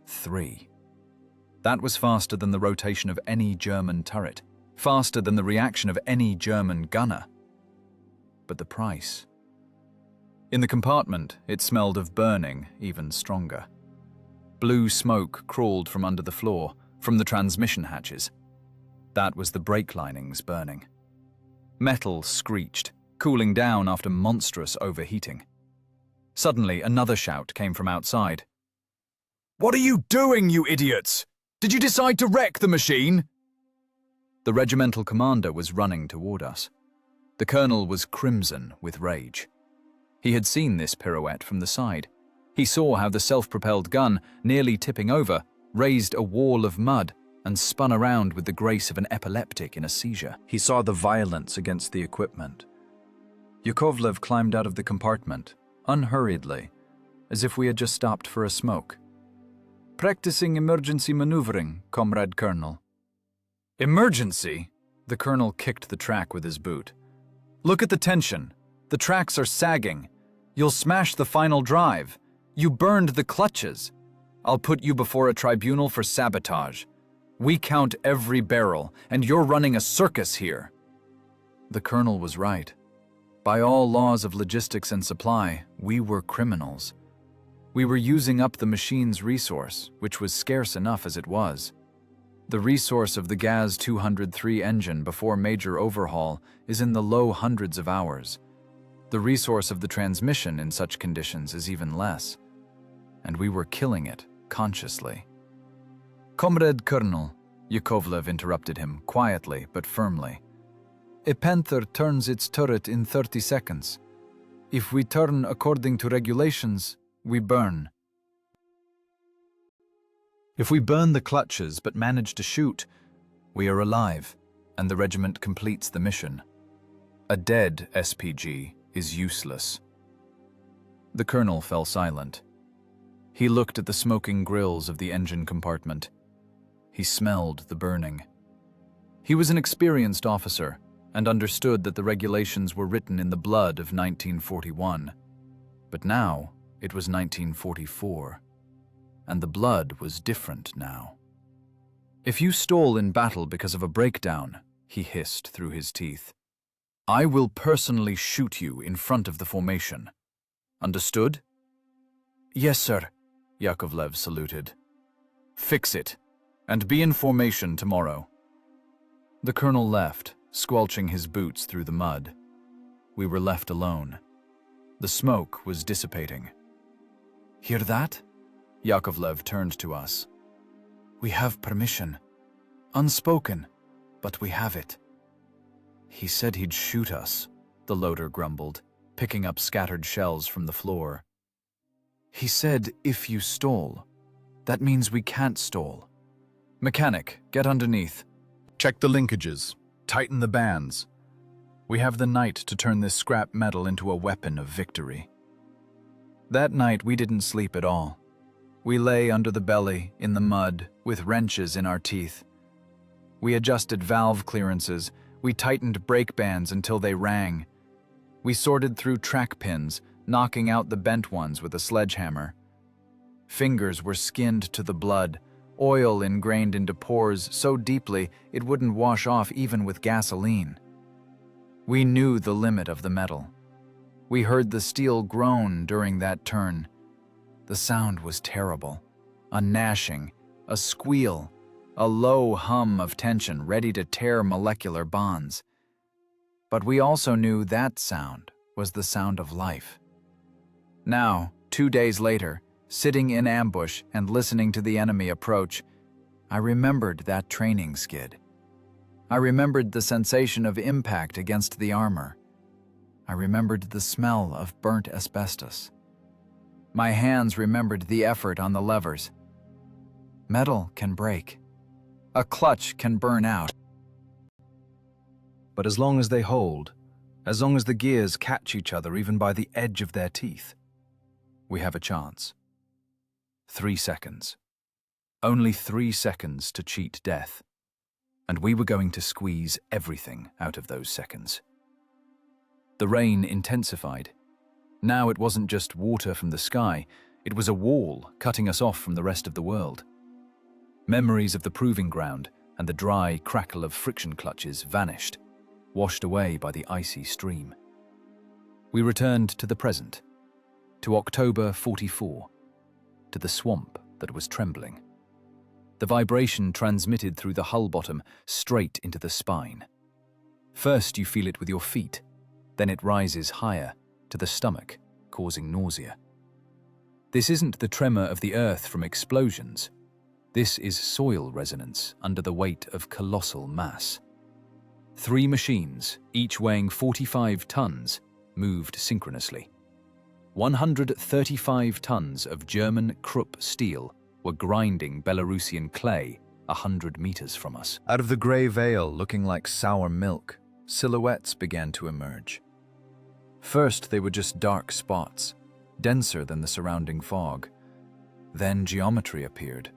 Speaker 2: 3. That was faster than the rotation of any German turret, faster than the reaction of any German gunner. But the price. In the compartment, it smelled of burning, even stronger. Blue smoke crawled from under the floor, from the transmission hatches. That was the brake linings burning. Metal screeched, cooling down after monstrous overheating. Suddenly, another shout came from outside. "What are you doing, you idiots? Did you decide to wreck the machine?" The regimental commander was running toward us. The colonel was crimson with rage. He had seen this pirouette from the side. He saw how the self-propelled gun, nearly tipping over, raised a wall of mud and spun around with the grace of an epileptic in a seizure.
Speaker 1: He saw the violence against the equipment. Yakovlev climbed out of the compartment, unhurriedly, as if we had just stopped for a smoke. "Practicing emergency maneuvering, Comrade Colonel." "Emergency?" The colonel kicked the track with his boot. "Look at the tension. The tracks are sagging. You'll smash the final drive. You burned the clutches. I'll put you before a tribunal for sabotage. We count every barrel, and you're running a circus here." The colonel was right. By all laws of logistics and supply, we were criminals. We were using up the machine's resource, which was scarce enough as it was. The resource of the GAZ 203 engine before major overhaul is in the low hundreds of hours. The resource of the transmission in such conditions is even less. And we were killing it consciously. "Comrade Colonel," Yakovlev interrupted him, quietly but firmly. "A Panther turns its turret in 30 seconds. If we turn according to regulations, we burn. If we burn the clutches but manage to shoot, we are alive, and the regiment completes the mission. A dead SPG is useless." The colonel fell silent. He looked at the smoking grills of the engine compartment. He smelled the burning. He was an experienced officer and understood that the regulations were written in the blood of 1941. But now it was 1944, and the blood was different now. "If you stall in battle because of a breakdown," he hissed through his teeth, "I will personally shoot you in front of the formation. Understood?" "Yes, sir," Yakovlev saluted. "Fix it, and be in formation tomorrow." The colonel left, squelching his boots through the mud. We were left alone. The smoke was dissipating. "Hear that?" Yakovlev turned to us. "We have permission. Unspoken, but we have it."
Speaker 2: He said he'd shoot us, the loader grumbled, picking up scattered shells from the floor. He said if you stole. That means we can't stall. Mechanic, get underneath. Check the linkages. Tighten the bands. We have the night to turn this scrap metal into a weapon of victory. That night we didn't sleep at all. We lay under the belly, in the mud, with wrenches in our teeth. We adjusted valve clearances. We tightened brake bands until they rang. We sorted through track pins, knocking out the bent ones with a sledgehammer. Fingers were skinned to the blood, oil ingrained into pores so deeply it wouldn't wash off even with gasoline. We knew the limit of the metal. We heard the steel groan during that turn. The sound was terrible. A gnashing, a squeal, a low hum of tension ready to tear molecular bonds. But we also knew that sound was the sound of life. Now, 2 days later, sitting in ambush and listening to the enemy approach, I remembered that training skid. I remembered the sensation of impact against the armor. I remembered the smell of burnt asbestos. My hands remembered the effort on the levers. Metal can break. A clutch can burn out. But as long as they hold, as long as the gears catch each other even by the edge of their teeth, we have a chance. 3 seconds. Only 3 seconds to cheat death. And we were going to squeeze everything out of those seconds. The rain intensified. Now it wasn't just water from the sky, it was a wall cutting us off from the rest of the world. Memories of the proving ground and the dry crackle of friction clutches vanished, washed away by the icy stream. We returned to the present, to October 44, to the swamp that was trembling. The vibration transmitted through the hull bottom straight into the spine. First you feel it with your feet, then it rises higher to the stomach, causing nausea. This isn't the tremor of the earth from explosions. This is soil resonance under the weight of colossal mass. 3 machines, each weighing 45 tons, moved synchronously. 135 tons of German Krupp steel were grinding Belarusian clay 100 meters from us. Out of the grey veil looking like sour milk, silhouettes began to emerge. First they were just dark spots, denser than the surrounding fog. Then geometry appeared,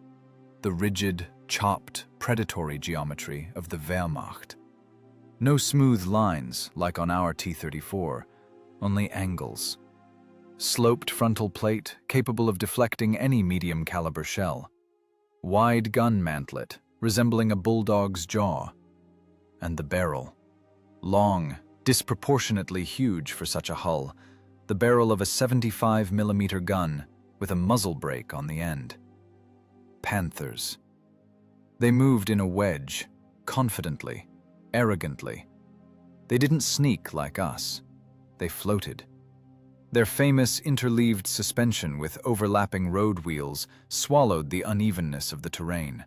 Speaker 2: the rigid, chopped, predatory geometry of the Wehrmacht. No smooth lines like on our T-34, only angles. Sloped frontal plate capable of deflecting any medium-caliber shell. Wide gun mantlet, resembling a bulldog's jaw. And the barrel. Long, disproportionately huge for such a hull, the barrel of a 75mm gun with a muzzle brake on the end. Panthers. They moved in a wedge, confidently, arrogantly. They didn't sneak like us. They floated. Their famous interleaved suspension with overlapping road wheels swallowed the unevenness of the terrain.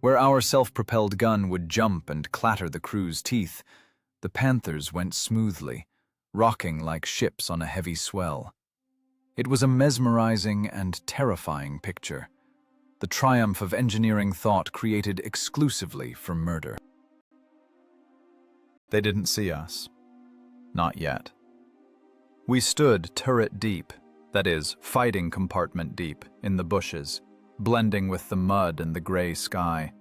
Speaker 2: Where our self-propelled gun would jump and clatter the crew's teeth, the Panthers went smoothly, rocking like ships on a heavy swell. It was a mesmerizing and terrifying picture, the triumph of engineering thought created exclusively for murder. They didn't see us. Not yet. We stood turret deep, that is, fighting compartment deep, in the bushes, blending with the mud and the gray sky.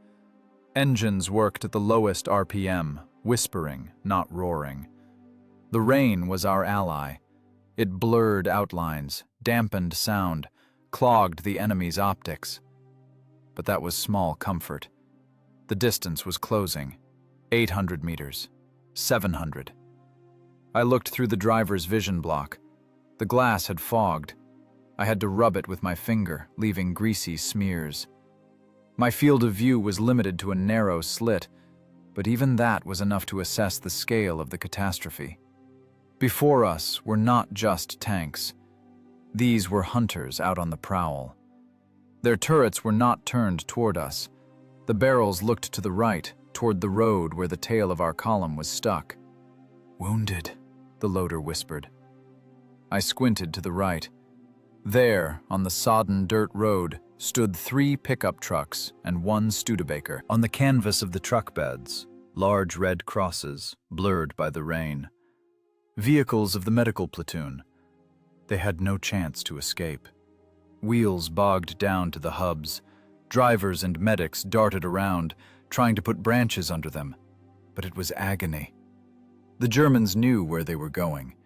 Speaker 2: Engines worked at the lowest RPM, whispering, not roaring. The rain was our ally. It blurred outlines, dampened sound, clogged the enemy's optics. But that was small comfort. The distance was closing. 800 meters. 700. I looked through the driver's vision block. The glass had fogged. I had to rub it with my finger, leaving greasy smears. My field of view was limited to a narrow slit, but even that was enough to assess the scale of the catastrophe. Before us were not just tanks. These were hunters out on the prowl. Their turrets were not turned toward us. The barrels looked to the right, toward the road where the tail of our column was stuck. "Wounded," the loader whispered. I squinted to the right. There, on the sodden dirt road, stood 3 pickup trucks and 1 Studebaker. On the canvas of the truck beds, large red crosses, blurred by the rain. Vehicles of the medical platoon. They had no chance to escape. Wheels bogged down to the hubs. Drivers and medics darted around, trying to put branches under them. But it was agony. The Germans knew where they were going.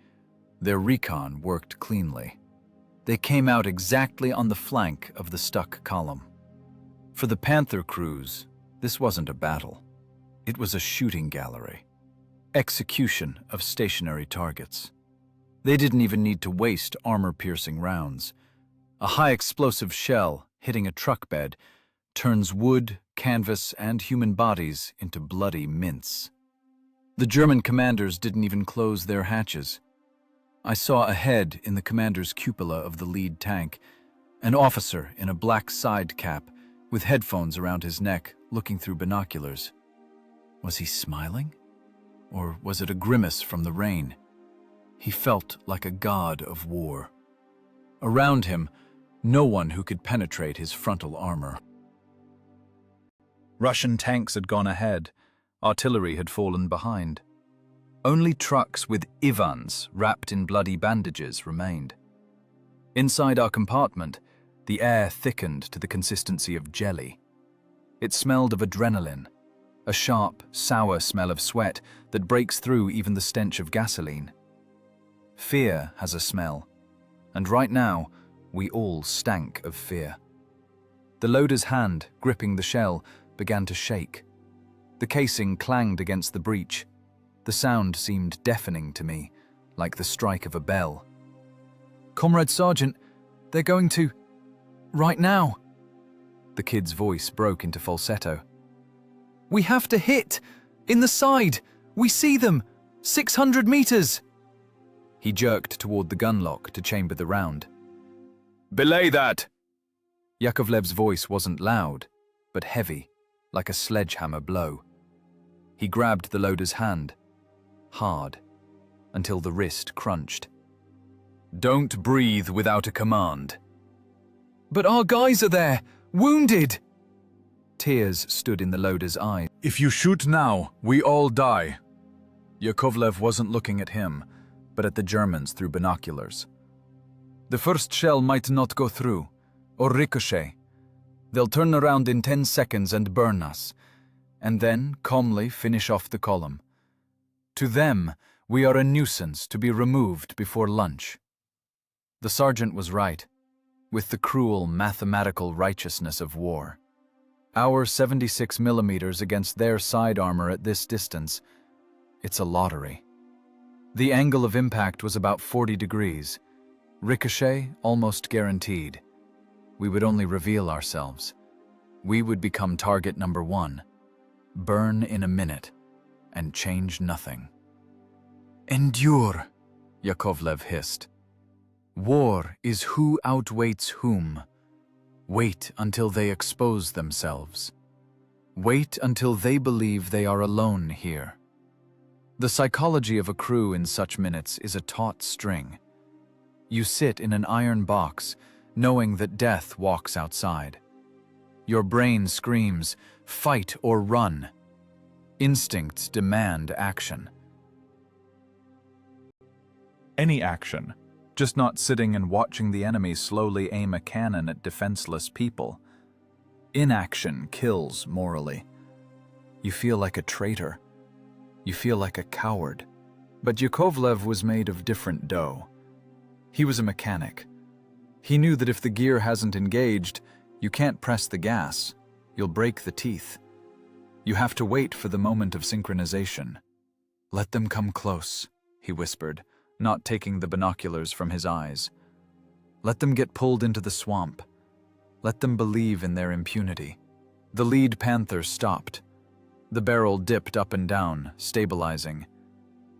Speaker 2: Their recon worked cleanly. They came out exactly on the flank of the stuck column. For the Panther crews, this wasn't a battle. It was a shooting gallery. Execution of stationary targets. They didn't even need to waste armor-piercing rounds. A high-explosive shell hitting a truck bed turns wood, canvas, and human bodies into bloody mince. The German commanders didn't even close their hatches. I saw a head in the commander's cupola of the lead tank, an officer in a black side cap with headphones around his neck looking through binoculars. Was he smiling? Or was it a grimace from the rain? He felt like a god of war. Around him, no one who could penetrate his frontal armor. Russian tanks had gone ahead. Artillery had fallen behind. Only trucks with Ivans wrapped in bloody bandages remained. Inside our compartment, the air thickened to the consistency of jelly. It smelled of adrenaline, a sharp, sour smell of sweat that breaks through even the stench of gasoline. Fear has a smell, and right now, we all stank of fear. The loader's hand, gripping the shell, began to shake. The casing clanged against the breech. The sound seemed deafening to me, like the strike of a bell. "Comrade Sergeant, they're going to... right now." The kid's voice broke into falsetto. "We have to hit! In the side! We see them! 600 meters!" He jerked toward the gun lock to chamber the round. "Belay that!" Yakovlev's voice wasn't loud, but heavy, like a sledgehammer blow. He grabbed the loader's hand, hard, until the wrist crunched. "Don't breathe without a command." "But our guys are there, wounded!" Tears stood in the loader's eyes. "If you shoot now, we all die." Yakovlev wasn't looking at him, but at the Germans through binoculars. "The first shell might not go through, or ricochet. They'll turn around in 10 seconds and burn us, and then calmly finish off the column. To them, we are a nuisance to be removed before lunch." The sergeant was right, with the cruel mathematical righteousness of war. Our 76 millimeters against their side armor at this distance, it's a lottery. The angle of impact was about 40 degrees. Ricochet almost guaranteed. We would only reveal ourselves. We would become target number 1, burn in a minute, and change nothing. "Endure," Yakovlev hissed. "War is who outweights whom. Wait until they expose themselves. Wait until they believe they are alone here." The psychology of a crew in such minutes is a taut string. You sit in an iron box, knowing that death walks outside. Your brain screams, "Fight or run." Instincts demand action. Any action, just not sitting and watching the enemy slowly aim a cannon at defenseless people. Inaction kills morally. You feel like a traitor. You feel like a coward. But Yakovlev was made of different dough. He was a mechanic. He knew that if the gear hasn't engaged, you can't press the gas. You'll break the teeth. You have to wait for the moment of synchronization. "Let them come close," he whispered, not taking the binoculars from his eyes. "Let them get pulled into the swamp. Let them believe in their impunity." The lead Panther stopped. The barrel dipped up and down, stabilizing.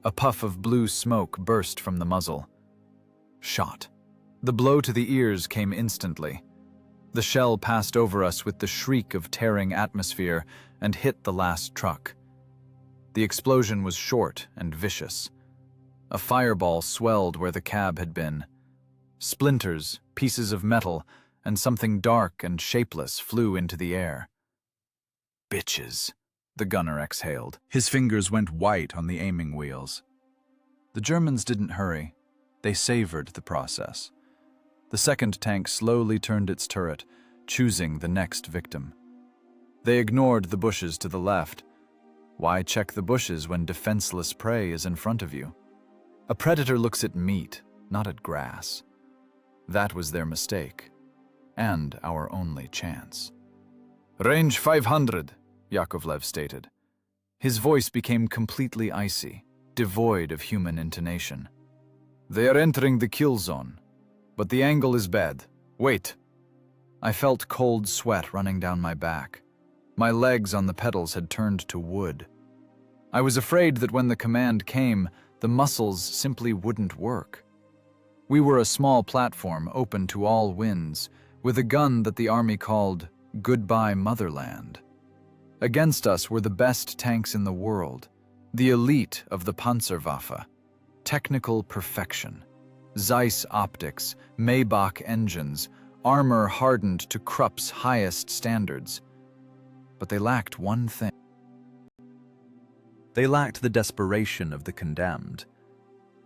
Speaker 2: A puff of blue smoke burst from the muzzle. Shot. The blow to the ears came instantly.
Speaker 1: The shell passed over us with the shriek of tearing atmosphere and hit the last truck. The explosion was short and vicious. A fireball swelled where the cab had been. Splinters, pieces of metal, and something dark and shapeless flew into the air. "Bitches," the gunner exhaled. His fingers went white on the aiming wheels. The Germans didn't hurry. They savored the process. The second tank slowly turned its turret, choosing the next victim. They ignored the bushes to the left. Why check the bushes when defenseless prey is in front of you? A predator looks at meat, not at grass. That was their mistake, and our only chance. "Range 500, Yakovlev stated. His voice became completely icy, devoid of human intonation. "They are entering the kill zone, but the angle is bad. Wait." I felt cold sweat running down my back. My legs on the pedals had turned to wood. I was afraid that when the command came, the muscles simply wouldn't work. We were a small platform open to all winds, with a gun that the army called Goodbye Motherland. Against us were the best tanks in the world, the elite of the Panzerwaffe, technical perfection, Zeiss optics, Maybach engines, armor hardened to Krupp's highest standards. But they lacked one thing. They lacked the desperation of the condemned.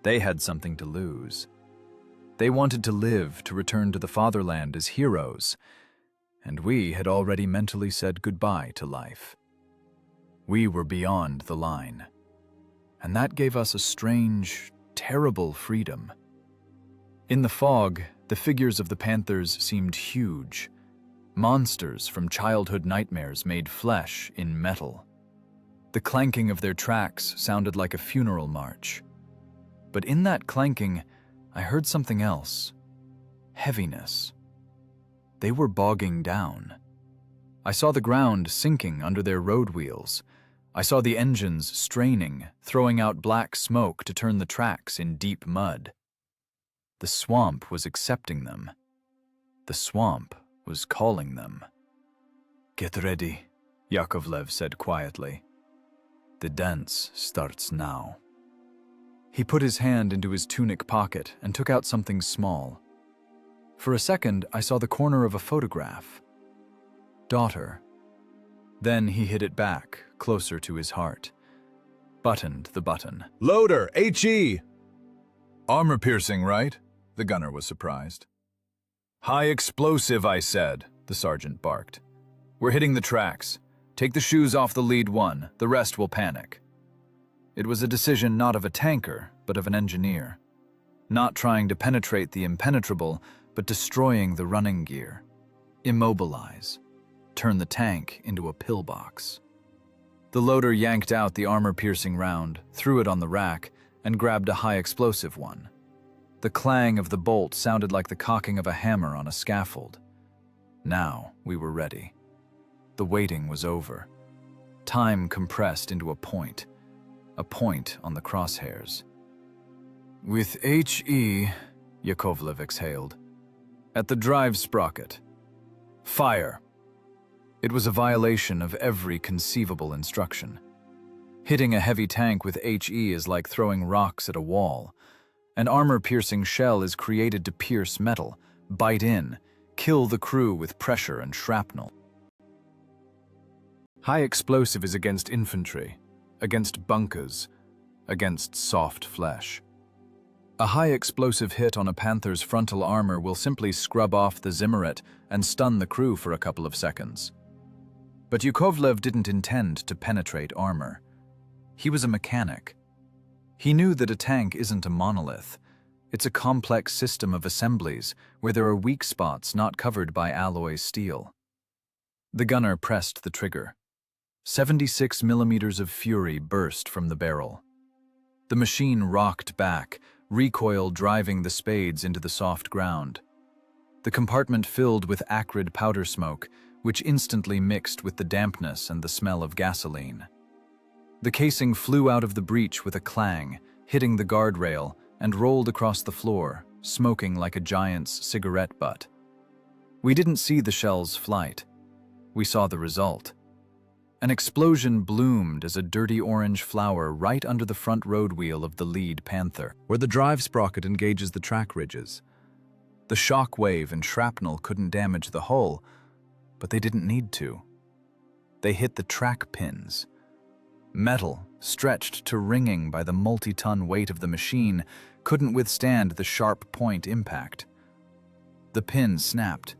Speaker 1: They had something to lose. They wanted to live, to return to the fatherland as heroes, and we had already mentally said goodbye to life. We were beyond the line, and that gave us a strange, terrible freedom. In the fog, the figures of the Panthers seemed huge, monsters from childhood nightmares made flesh in metal. The clanking of their tracks sounded like a funeral march. But in that clanking, I heard something else. Heaviness. They were bogging down. I saw the ground sinking under their road wheels. I saw the engines straining, throwing out black smoke to turn the tracks in deep mud. The swamp was accepting them. The swamp was calling them. "Get ready," Yakovlev said quietly. "The dance starts now." He put his hand into his tunic pocket and took out something small. For a second, I saw the corner of a photograph. Daughter. Then he hid it back, closer to his heart. Buttoned the button.
Speaker 2: "Loader, HE!" "Armor piercing, right?" The gunner was surprised. "High explosive, I said," the sergeant barked. "We're hitting the tracks. Take the shoes off the lead one, the rest will panic." It was a decision not of a tanker, but of an engineer. Not trying to penetrate the impenetrable, but destroying the running gear. Immobilize. Turn the tank into a pillbox. The loader yanked out the armor-piercing round, threw it on the rack, and grabbed a high-explosive one. The clang of the bolt sounded like the cocking of a hammer on a scaffold. Now we were ready. The waiting was over. Time compressed into a point on the crosshairs. "With HE," Yakovlev exhaled, "at the drive sprocket. Fire." It was a violation of every conceivable instruction. Hitting a heavy tank with HE is like throwing rocks at a wall. An armor-piercing shell is created to pierce metal, bite in, kill the crew with pressure and shrapnel. High explosive is against infantry, against bunkers, against soft flesh. A high explosive hit on a Panther's frontal armor will simply scrub off the zimmeret and stun the crew for a couple of seconds. But Yakovlev didn't intend to penetrate armor. He was a mechanic. He knew that a tank isn't a monolith. It's a complex system of assemblies where there are weak spots not covered by alloy steel. The gunner pressed the trigger. 76 millimeters of fury burst from the barrel. The machine rocked back, recoil driving the spades into the soft ground. The compartment filled with acrid powder smoke, which instantly mixed with the dampness and the smell of gasoline. The casing flew out of the breech with a clang, hitting the guardrail, and rolled across the floor, smoking like a giant's cigarette butt. We didn't see the shell's flight. We saw the result. An explosion bloomed as a dirty orange flower right under the front road wheel of the lead Panther, where the drive sprocket engages the track ridges. The shock wave and shrapnel couldn't damage the hull, but they didn't need to. They hit the track pins. Metal, stretched to ringing by the multi-ton weight of the machine, couldn't withstand the sharp point impact. The pin snapped.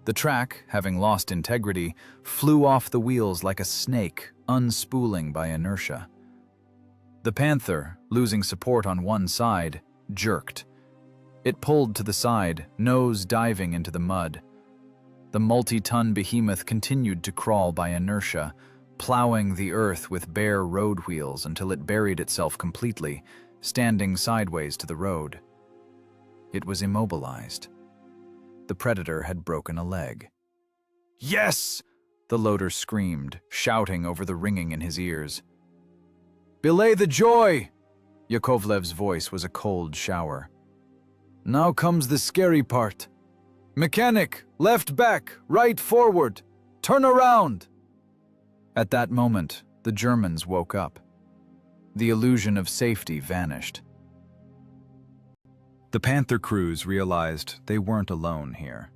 Speaker 2: The track, having lost integrity, flew off the wheels like a snake, unspooling by inertia. The Panther, losing support on one side, jerked. It pulled to the side, nose diving into the mud. The multi-ton behemoth continued to crawl by inertia, plowing the earth with bare road wheels until it buried itself completely, standing sideways to the road. It was immobilized. The predator had broken a leg. "Yes!" the loader screamed, shouting over the ringing in his ears. "Belay the joy!" Yakovlev's voice was a cold shower. "Now comes the scary part. Mechanic, left back, right forward, turn around!" At that moment, the Germans woke up. The illusion of safety vanished. The Panther crews realized they weren't alone here.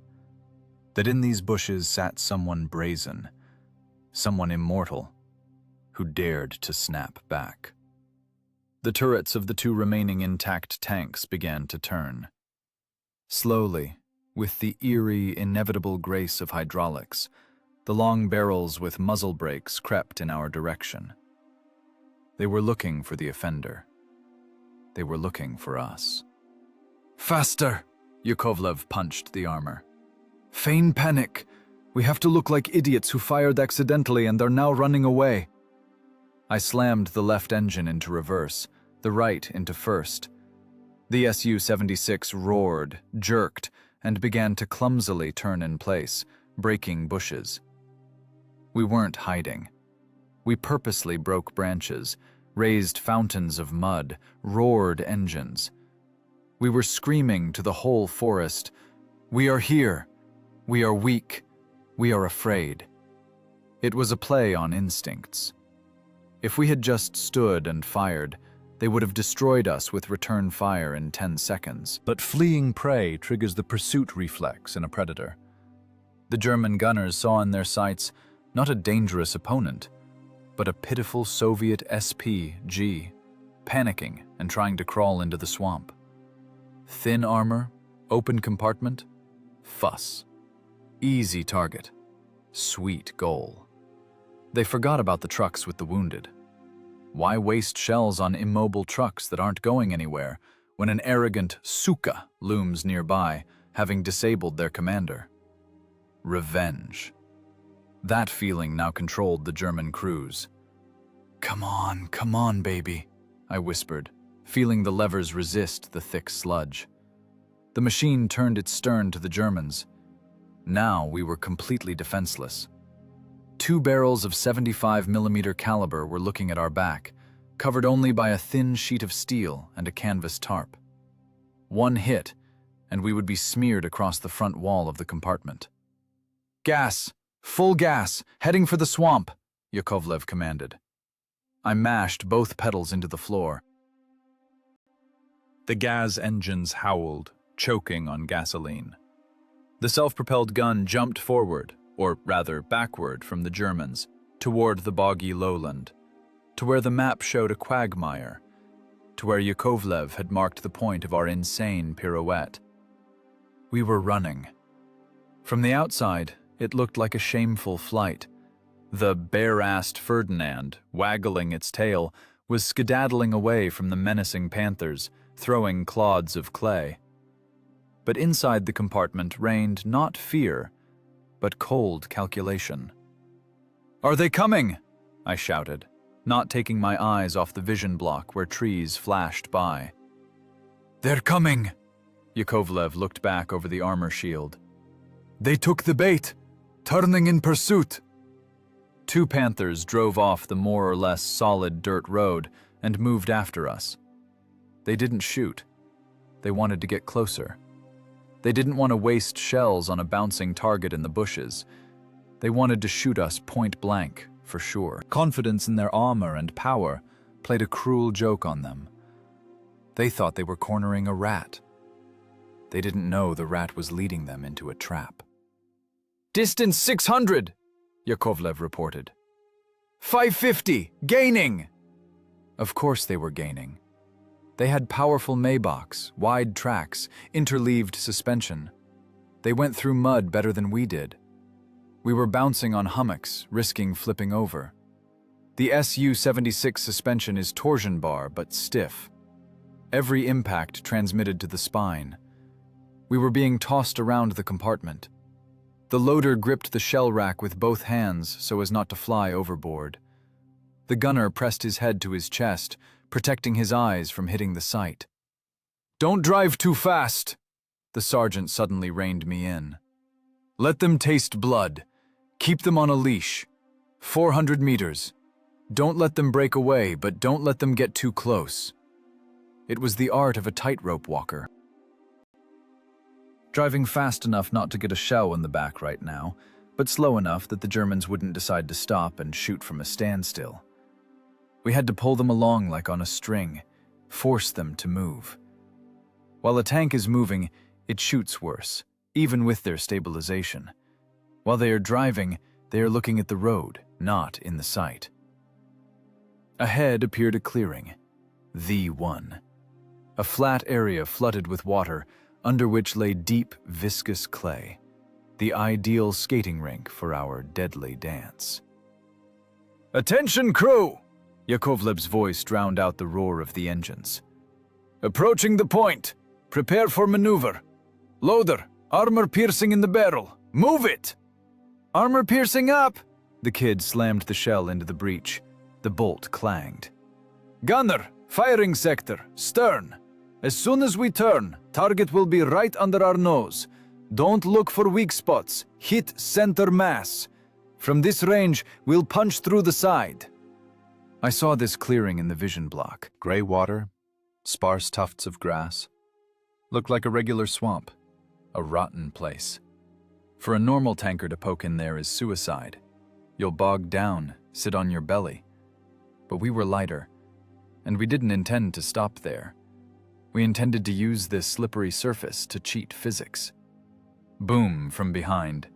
Speaker 2: That in these bushes sat someone brazen, someone immortal, who dared to snap back. The turrets of the two remaining intact tanks began to turn. Slowly, with the eerie, inevitable grace of hydraulics, the long barrels with muzzle brakes crept in our direction. They were looking for the offender. They were looking for us. "Faster!" Yakovlev punched the armor. "Feign panic! We have to look like idiots who fired accidentally and are now running away." I slammed the left engine into reverse, the right into first. The Su-76 roared, jerked, and began to clumsily turn in place, breaking bushes. We weren't hiding. We purposely broke branches, raised fountains of mud, roared engines. We were screaming to the whole forest, "We are here. We are weak. We are afraid." It was a play on instincts. If we had just stood and fired, they would have destroyed us with return fire in 10 seconds. But fleeing prey triggers the pursuit reflex in a predator. The German gunners saw in their sights not a dangerous opponent, but a pitiful Soviet SPG, panicking and trying to crawl into the swamp. Thin armor, open compartment, fuss. Easy target, sweet goal. They forgot about the trucks with the wounded. Why waste shells on immobile trucks that aren't going anywhere when an arrogant suka looms nearby, having disabled their commander? Revenge. That feeling now controlled the German crews. Come on, baby," I whispered, feeling the levers resist the thick sludge. The machine turned its stern to the Germans. Now we were completely defenseless. 2 barrels of 75mm caliber were looking at our back, covered only by a thin sheet of steel and a canvas tarp. One hit, and we would be smeared across the front wall of the compartment. "Gas! Full gas! Heading for the swamp!" Yakovlev commanded. I mashed both pedals into the floor. The gas engines howled, choking on gasoline. The self-propelled gun jumped forward, or rather backward from the Germans, toward the boggy lowland, to where the map showed a quagmire, to where Yakovlev had marked the point of our insane pirouette. We were running. From the outside, it looked like a shameful flight. The bare-assed Ferdinand, waggling its tail, was skedaddling away from the menacing Panthers, throwing clods of clay. But inside the compartment reigned not fear, but cold calculation. "Are they coming?" I shouted, not taking my eyes off the vision block where trees flashed by. "They're coming!" Yakovlev looked back over the armor shield. "They took the bait, turning in pursuit." 2 Panthers drove off the more or less solid dirt road and moved after us. They didn't shoot. They wanted to get closer. They didn't want to waste shells on a bouncing target in the bushes. They wanted to shoot us point blank, for sure. Confidence in their armor and power played a cruel joke on them. They thought they were cornering a rat. They didn't know the rat was leading them into a trap. "Distance 600, Yakovlev reported. 550, gaining!" Of course they were gaining. They had powerful Maybachs, wide tracks, interleaved suspension. They went through mud better than we did. We were bouncing on hummocks, risking flipping over. The Su-76 suspension is torsion bar, but stiff. Every impact transmitted to the spine. We were being tossed around the compartment. The loader gripped the shell rack with both hands so as not to fly overboard. The gunner pressed his head to his chest, protecting his eyes from hitting the sight. "Don't drive too fast," the sergeant suddenly reined me in. "Let them taste blood. Keep them on a leash. 400 meters. Don't let them break away, but don't let them get too close." It was the art of a tightrope walker. Driving fast enough not to get a shell in the back right now, but slow enough that the Germans wouldn't decide to stop and shoot from a standstill. We had to pull them along like on a string, force them to move. While a tank is moving, it shoots worse, even with their stabilization. While they are driving, they are looking at the road, not in the sight. Ahead appeared a clearing, the one. A flat area flooded with water, under which lay deep, viscous clay, the ideal skating rink for our deadly dance. "Attention, crew!" Yakovlev's voice drowned out the roar of the engines. "Approaching the point. Prepare for maneuver. Loader, armor piercing in the barrel. Move it!" "Armor piercing up!" The kid slammed the shell into the breech. The bolt clanged. "Gunner, firing sector, stern. As soon as we turn, target will be right under our nose. Don't look for weak spots. Hit center mass. From this range, we'll punch through the side." I saw this clearing in the vision block. Gray water, sparse tufts of grass. Looked like a regular swamp, a rotten place. For a normal tanker to poke in there is suicide. You'll bog down, sit on your belly. But we were lighter, and we didn't intend to stop there. We intended to use this slippery surface to cheat physics. Boom from behind.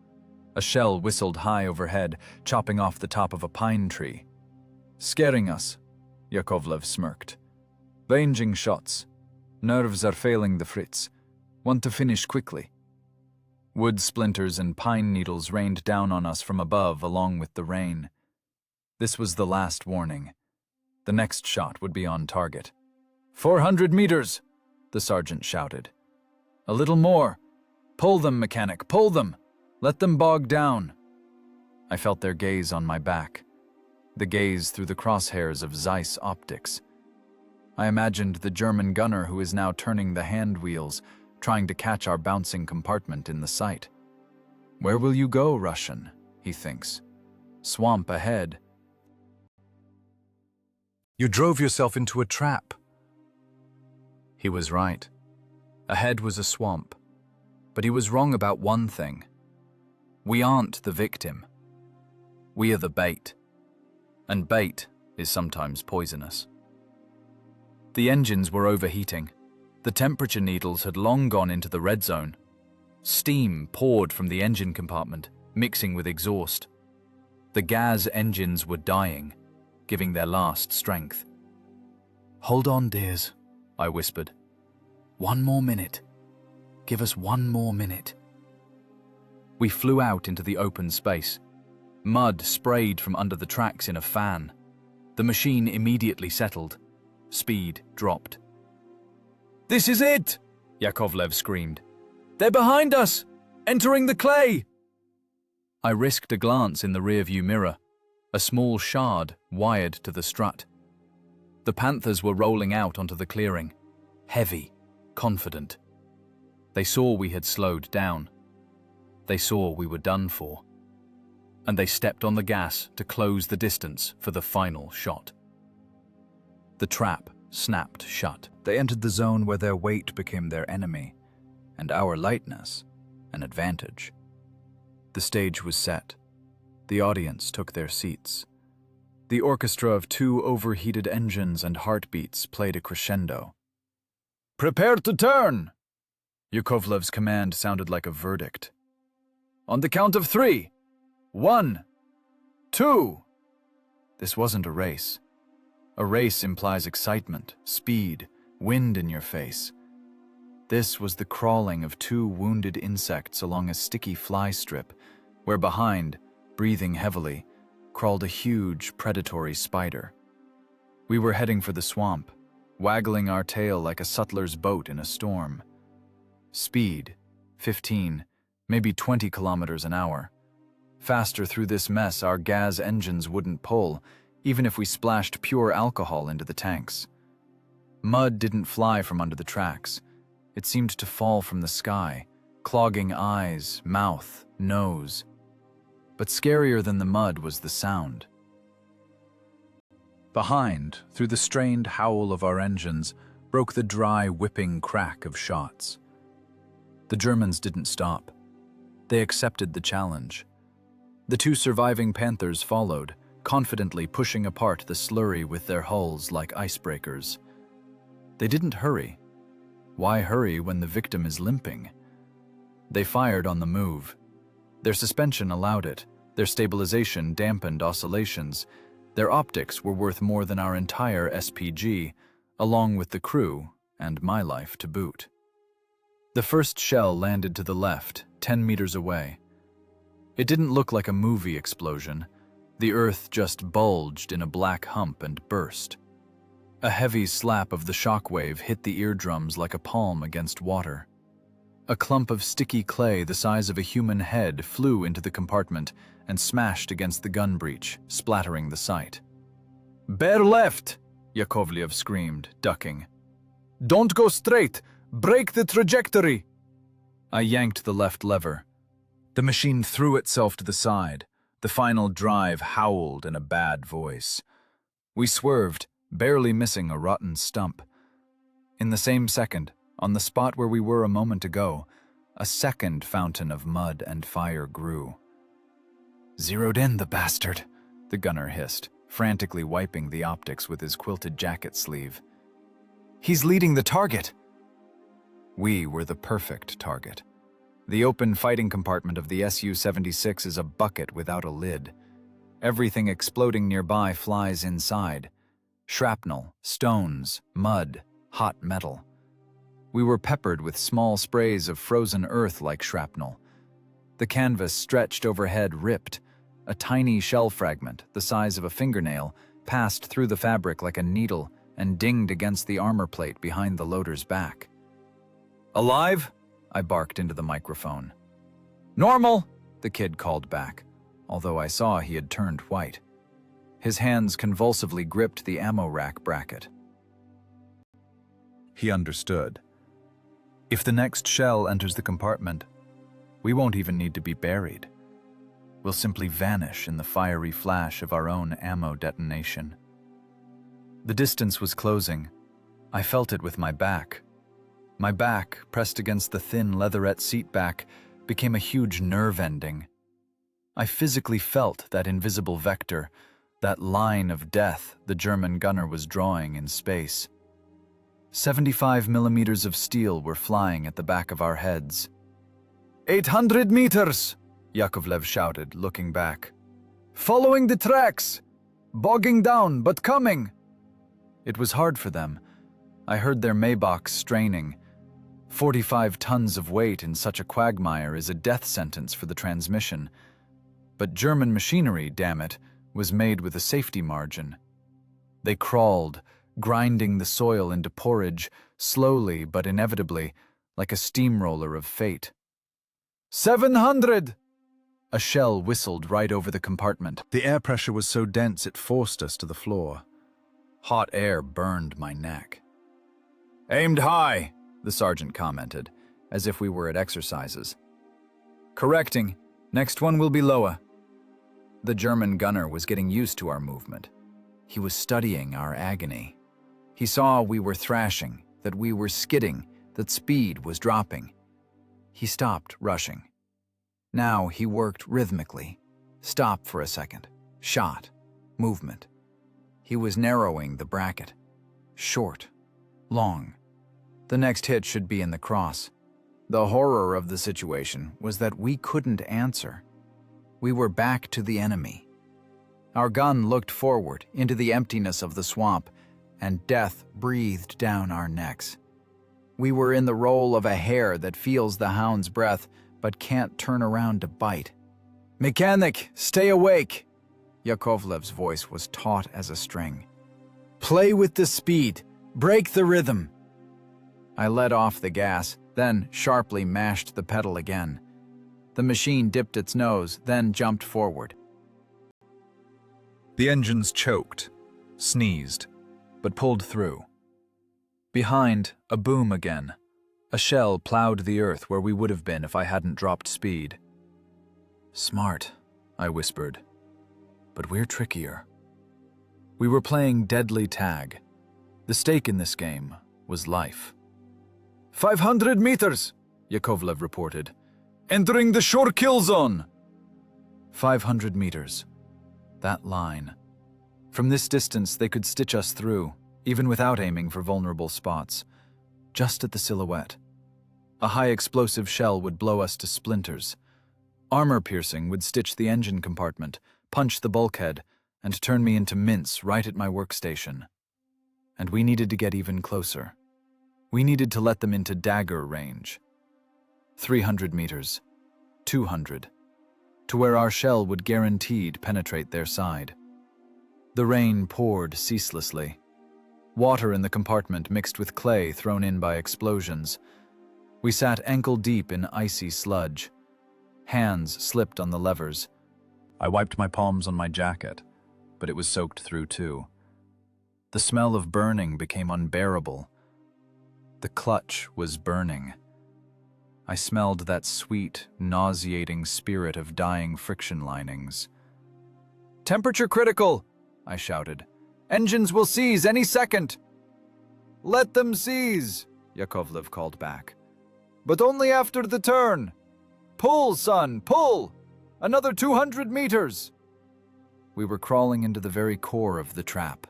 Speaker 2: A shell whistled high overhead, chopping off the top of a pine tree. "Scaring us," Yakovlev smirked. "Ranging shots. Nerves are failing the Fritz. Want to finish quickly." Wood splinters and pine needles rained down on us from above along with the rain. This was the last warning. The next shot would be on target. 400 meters, the sergeant shouted. "A little more. Pull them, mechanic, pull them. Let them bog down." I felt their gaze on my back, the gaze through the crosshairs of Zeiss optics. I imagined the German gunner who is now turning the hand wheels, trying to catch our bouncing compartment in the sight. "Where will you go, Russian?" he thinks. "Swamp ahead." "You drove yourself into a trap." He was right. Ahead was a swamp. But he was wrong about one thing. We aren't the victim. We are the bait. And bait is sometimes poisonous. The engines were overheating. The temperature needles had long gone into the red zone. Steam poured from the engine compartment, mixing with exhaust. The gas engines were dying, giving their last strength. "Hold on, dears," I whispered. "One more minute. Give us one more minute." We flew out into the open space. Mud sprayed from under the tracks in a fan. The machine immediately settled. Speed dropped. "This is it!" Yakovlev screamed. "They're behind us! Entering the clay!" I risked a glance in the rearview mirror, a small shard wired to the strut. The Panthers were rolling out onto the clearing, heavy, confident. They saw we had slowed down. They saw we were done for. And they stepped on the gas to close the distance for the final shot. The trap snapped shut. They entered the zone where their weight became their enemy, and our lightness an advantage. The stage was set. The audience took their seats. The orchestra of 2 overheated engines and heartbeats played a crescendo. "Prepare to turn!" Yakovlev's command sounded like a verdict. "On the count of 3. 1, 2. This wasn't a race. A race implies excitement, speed, wind in your face. This was the crawling of 2 wounded insects along a sticky fly strip, where behind, breathing heavily, crawled a huge, predatory spider. We were heading for the swamp, waggling our tail like a sutler's boat in a storm. Speed, 15, maybe 20 kilometers an hour. Faster through this mess, our gas engines wouldn't pull, even if we splashed pure alcohol into the tanks. Mud didn't fly from under the tracks. It seemed to fall from the sky, clogging eyes, mouth, nose. But scarier than the mud was the sound. Behind, through the strained howl of our engines, broke the dry, whipping crack of shots. The Germans didn't stop. They accepted the challenge. The 2 surviving Panthers followed, confidently pushing apart the slurry with their hulls like icebreakers. They didn't hurry. Why hurry when the victim is limping? They fired on the move. Their suspension allowed it. Their stabilization dampened oscillations. Their optics were worth more than our entire SPG, along with the crew and my life to boot. The first shell landed to the left, 10 meters away. It didn't look like a movie explosion. The earth just bulged in a black hump and burst. A heavy slap of the shockwave hit the eardrums like a palm against water. A clump of sticky clay the size of a human head flew into the compartment and smashed against the gun breech, splattering the sight. "Bear left!" Yakovlev screamed, ducking. "Don't go straight! Break the trajectory!" I yanked the left lever. The machine threw itself to the side. The final drive howled in a bad voice. We swerved, barely missing a rotten stump. In the same second, on the spot where we were a moment ago, a second fountain of mud and fire grew. "Zeroed in, the bastard," the gunner hissed, frantically wiping the optics with his quilted jacket sleeve. "He's leading the target!" We were the perfect target. The open fighting compartment of the Su-76 is a bucket without a lid. Everything exploding nearby flies inside. Shrapnel, stones, mud, hot metal. We were peppered with small sprays of frozen earth like shrapnel. The canvas stretched overhead ripped. A tiny shell fragment, the size of a fingernail, passed through the fabric like a needle and dinged against the armor plate behind the loader's back. "Alive?" I barked into the microphone. "Normal," the kid called back, although I saw he had turned white. His hands convulsively gripped the ammo rack bracket. He understood. If the next shell enters the compartment, we won't even need to be buried. We'll simply vanish in the fiery flash of our own ammo detonation. The distance was closing. I felt it with my back. My back, pressed against the thin leatherette seat back, became a huge nerve ending. I physically felt that invisible vector, that line of death the German gunner was drawing in space. 75 millimeters of steel were flying at the back of our heads. 800 meters, Yakovlev shouted, looking back. "Following the tracks! Bogging down, but coming!" It was hard for them. I heard their Maybachs straining. 45 tons of weight in such a quagmire is a death sentence for the transmission. But German machinery, damn it, was made with a safety margin. They crawled, grinding the soil into porridge, slowly but inevitably, like a steamroller of fate. 700! A shell whistled right over the compartment. The air pressure was so dense it forced us to the floor. Hot air burned my neck. "Aimed high," the sergeant commented, as if we were at exercises. "Correcting. Next one will be lower." The German gunner was getting used to our movement. He was studying our agony. He saw we were thrashing, that we were skidding, that speed was dropping. He stopped rushing. Now he worked rhythmically. Stop for a second. Shot. Movement. He was narrowing the bracket. Short. Long. The next hit should be in the cross. The horror of the situation was that we couldn't answer. We were back to the enemy. Our gun looked forward into the emptiness of the swamp, and death breathed down our necks. We were in the role of a hare that feels the hound's breath but can't turn around to bite. "Mechanic, stay awake!" Yakovlev's voice was taut as a string. "Play with the speed. Break the rhythm." I let off the gas, then sharply mashed the pedal again. The machine dipped its nose, then jumped forward.
Speaker 1: The engines choked, sneezed, but pulled through. Behind, a boom again. A shell plowed the earth where we would have been if I hadn't dropped speed. "Smart," I whispered. "But we're trickier." We were playing deadly tag. The stake in this game was life. 500 meters, Yakovlev reported. "Entering the shore kill zone." 500 meters. That line. From this distance, they could stitch us through, even without aiming for vulnerable spots. Just at the silhouette. A high explosive shell would blow us to splinters. Armor piercing would stitch the engine compartment, punch the bulkhead, and turn me into mince right at my workstation. And we needed to get even closer. We needed to let them into dagger range. 300 meters. 200. To where our shell would guaranteed penetrate their side. The rain poured ceaselessly. Water in the compartment mixed with clay thrown in by explosions. We sat ankle-deep in icy sludge. Hands slipped on the levers. I wiped my palms on my jacket, but it was soaked through too. The smell of burning became unbearable. The clutch was burning. I smelled that sweet, nauseating spirit of dying friction linings. "Temperature critical!" I shouted. "Engines will seize any second!" "Let them seize," Yakovlev called back. "But only after the turn. Pull, son, pull! Another 200 meters!" We were crawling into the very core of the trap.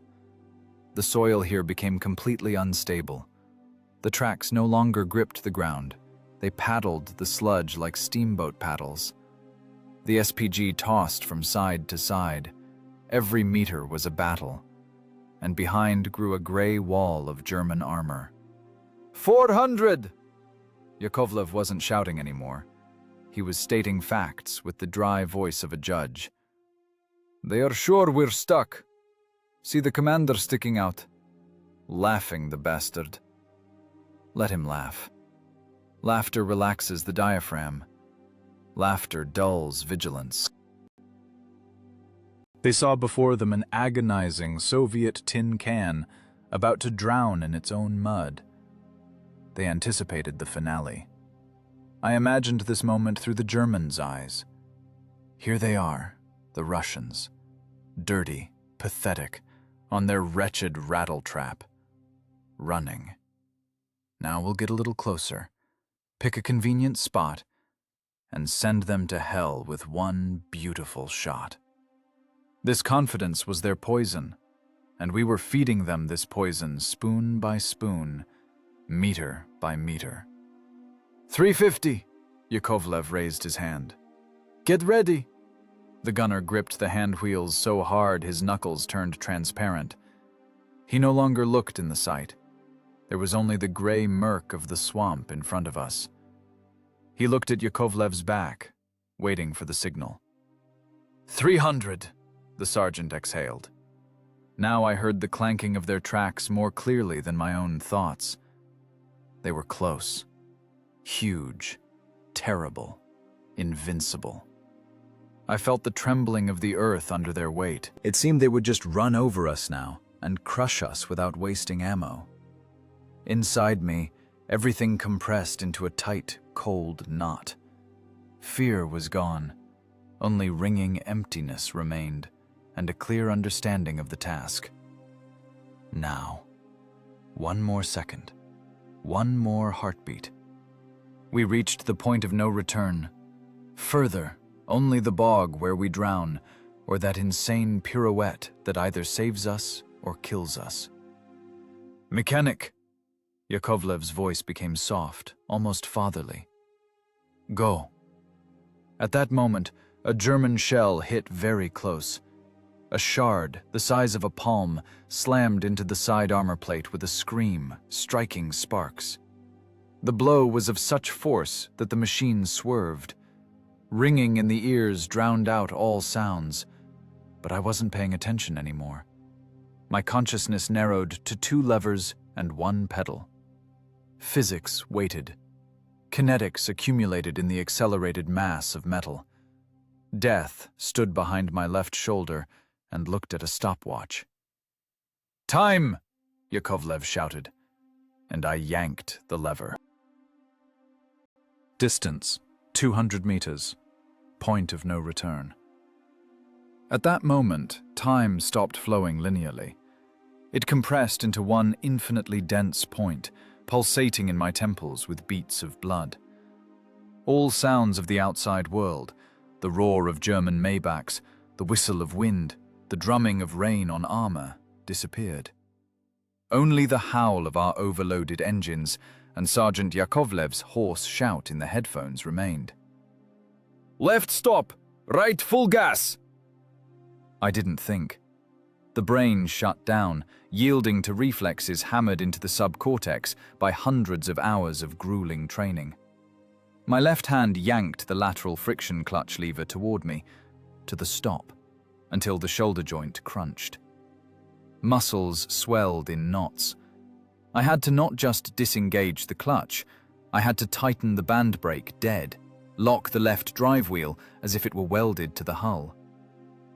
Speaker 1: The soil here became completely unstable. The tracks no longer gripped the ground. They paddled the sludge like steamboat paddles. The SPG tossed from side to side. Every meter was a battle. And behind grew a gray wall of German armor. 400! Yakovlev wasn't shouting anymore. He was stating facts with the dry voice of a judge. "They are sure we're stuck. See the commander sticking out. Laughing, the bastard." Let him laugh. Laughter relaxes the diaphragm. Laughter dulls vigilance. They saw before them an agonizing Soviet tin can about to drown in its own mud. They anticipated the finale. I imagined this moment through the Germans' eyes. Here they are, the Russians, dirty, pathetic, on their wretched rattletrap, running. Now we'll get a little closer, pick a convenient spot, and send them to hell with one beautiful shot. This confidence was their poison, and we were feeding them this poison spoon by spoon, meter by meter. 350, Yakovlev raised his hand. "Get ready." The gunner gripped the hand wheels so hard his knuckles turned transparent. He no longer looked in the sight. There was only the gray murk of the swamp in front of us. He looked at Yakovlev's back, waiting for the signal. 300, the sergeant exhaled. Now I heard the clanking of their tracks more clearly than my own thoughts. They were close, huge, terrible, invincible. I felt the trembling of the earth under their weight. It seemed they would just run over us now and crush us without wasting ammo. Inside me, everything compressed into a tight, cold knot. Fear was gone. Only ringing emptiness remained, and a clear understanding of the task. Now, one more second, one more heartbeat,
Speaker 2: We reached the point of no return. Further, only the bog where we drown, or that insane pirouette that either saves us or kills us. "Mechanic!" Yakovlev's voice became soft, almost fatherly. "Go." At that moment, a German shell hit very close. A shard, the size of a palm, slammed into the side armor plate with a scream, striking sparks. The blow was of such force that the machine swerved. Ringing in the ears drowned out all sounds, but I wasn't paying attention anymore. My consciousness narrowed to 2 levers and 1 pedal. Physics waited. Kinetics accumulated in the accelerated mass of metal. Death stood behind my left shoulder and looked at a stopwatch. "Time!" Yakovlev shouted, and I yanked the lever. Distance, 200 meters. Point of no return. At that moment, time stopped flowing linearly. It compressed into one infinitely dense point, pulsating in my temples with beats of blood. All sounds of the outside world, the roar of German Maybachs, the whistle of wind, the drumming of rain on armor, disappeared. Only the howl of our overloaded engines and Sergeant Yakovlev's hoarse shout in the headphones remained. "Left stop! Right full gas!" I didn't think. The brain shut down, yielding to reflexes hammered into the subcortex by hundreds of hours of grueling training. My left hand yanked the lateral friction clutch lever toward me, to the stop, until the shoulder joint crunched. Muscles swelled in knots. I had to not just disengage the clutch, I had to tighten the band brake dead, lock the left drive wheel as if it were welded to the hull.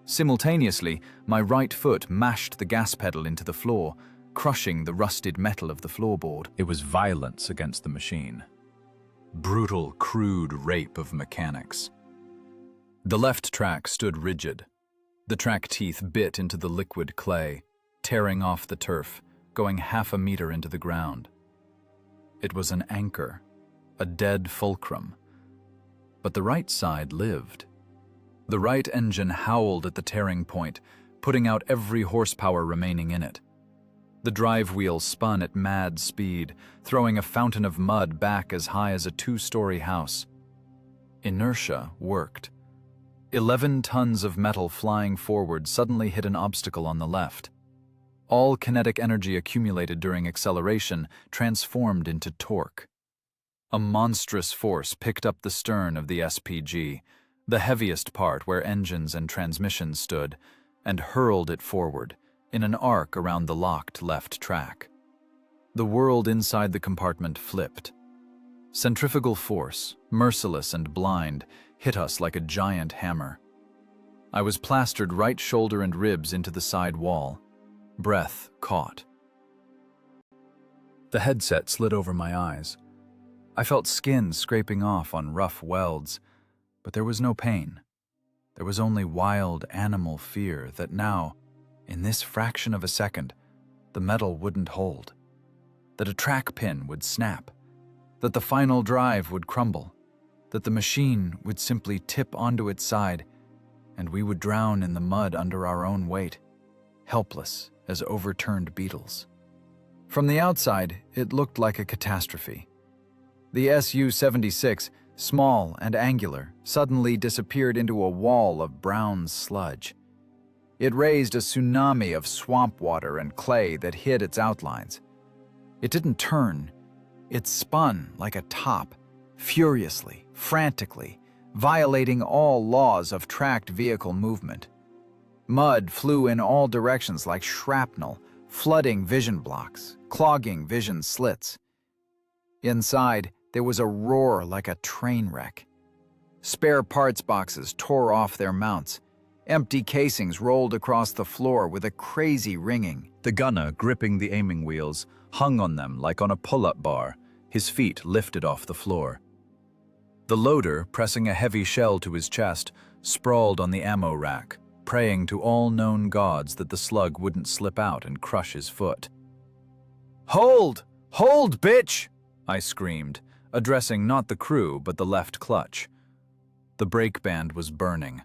Speaker 2: Simultaneously, my right foot mashed the gas pedal into the floor, crushing the rusted metal of the floorboard. It was violence against the machine. Brutal, crude rape of mechanics. The left track stood rigid. The track teeth bit into the liquid clay, tearing off the turf, going half a meter into the ground. It was an anchor, a dead fulcrum. But the right side lived. The right engine howled at the tearing point, putting out every horsepower remaining in it. The drive wheel spun at mad speed, throwing a fountain of mud back as high as a 2-story house. Inertia worked. 11 tons of metal flying forward suddenly hit an obstacle on the left. All kinetic energy accumulated during acceleration transformed into torque. A monstrous force picked up the stern of the SPG, the heaviest part where engines and transmissions stood, and hurled it forward, in an arc around the locked left track. The world inside the compartment flipped. Centrifugal force, merciless and blind, hit us like a giant hammer. I was plastered right shoulder and ribs into the side wall. Breath caught. The headset slid over my eyes. I felt skin scraping off on rough welds, but there was no pain. There was only wild animal fear that now, in this fraction of a second, the metal wouldn't hold, that a track pin would snap, that the final drive would crumble, that the machine would simply tip onto its side, and we would drown in the mud under our own weight, helpless as overturned beetles. From the outside, it looked like a catastrophe. The Su-76, small and angular, suddenly disappeared into a wall of brown sludge. It raised a tsunami of swamp water and clay that hid its outlines. It didn't turn. It spun like a top, furiously, frantically, violating all laws of tracked vehicle movement. Mud flew in all directions like shrapnel, flooding vision blocks, clogging vision slits. Inside, there was a roar like a train wreck. Spare parts boxes tore off their mounts. Empty casings rolled across the floor with a crazy ringing. The gunner, gripping the aiming wheels, hung on them like on a pull-up bar, his feet lifted off the floor. The loader, pressing a heavy shell to his chest, sprawled on the ammo rack, praying to all known gods that the slug wouldn't slip out and crush his foot. "Hold! Hold, bitch!" I screamed,
Speaker 1: addressing not the crew but the left clutch. The brake band was burning.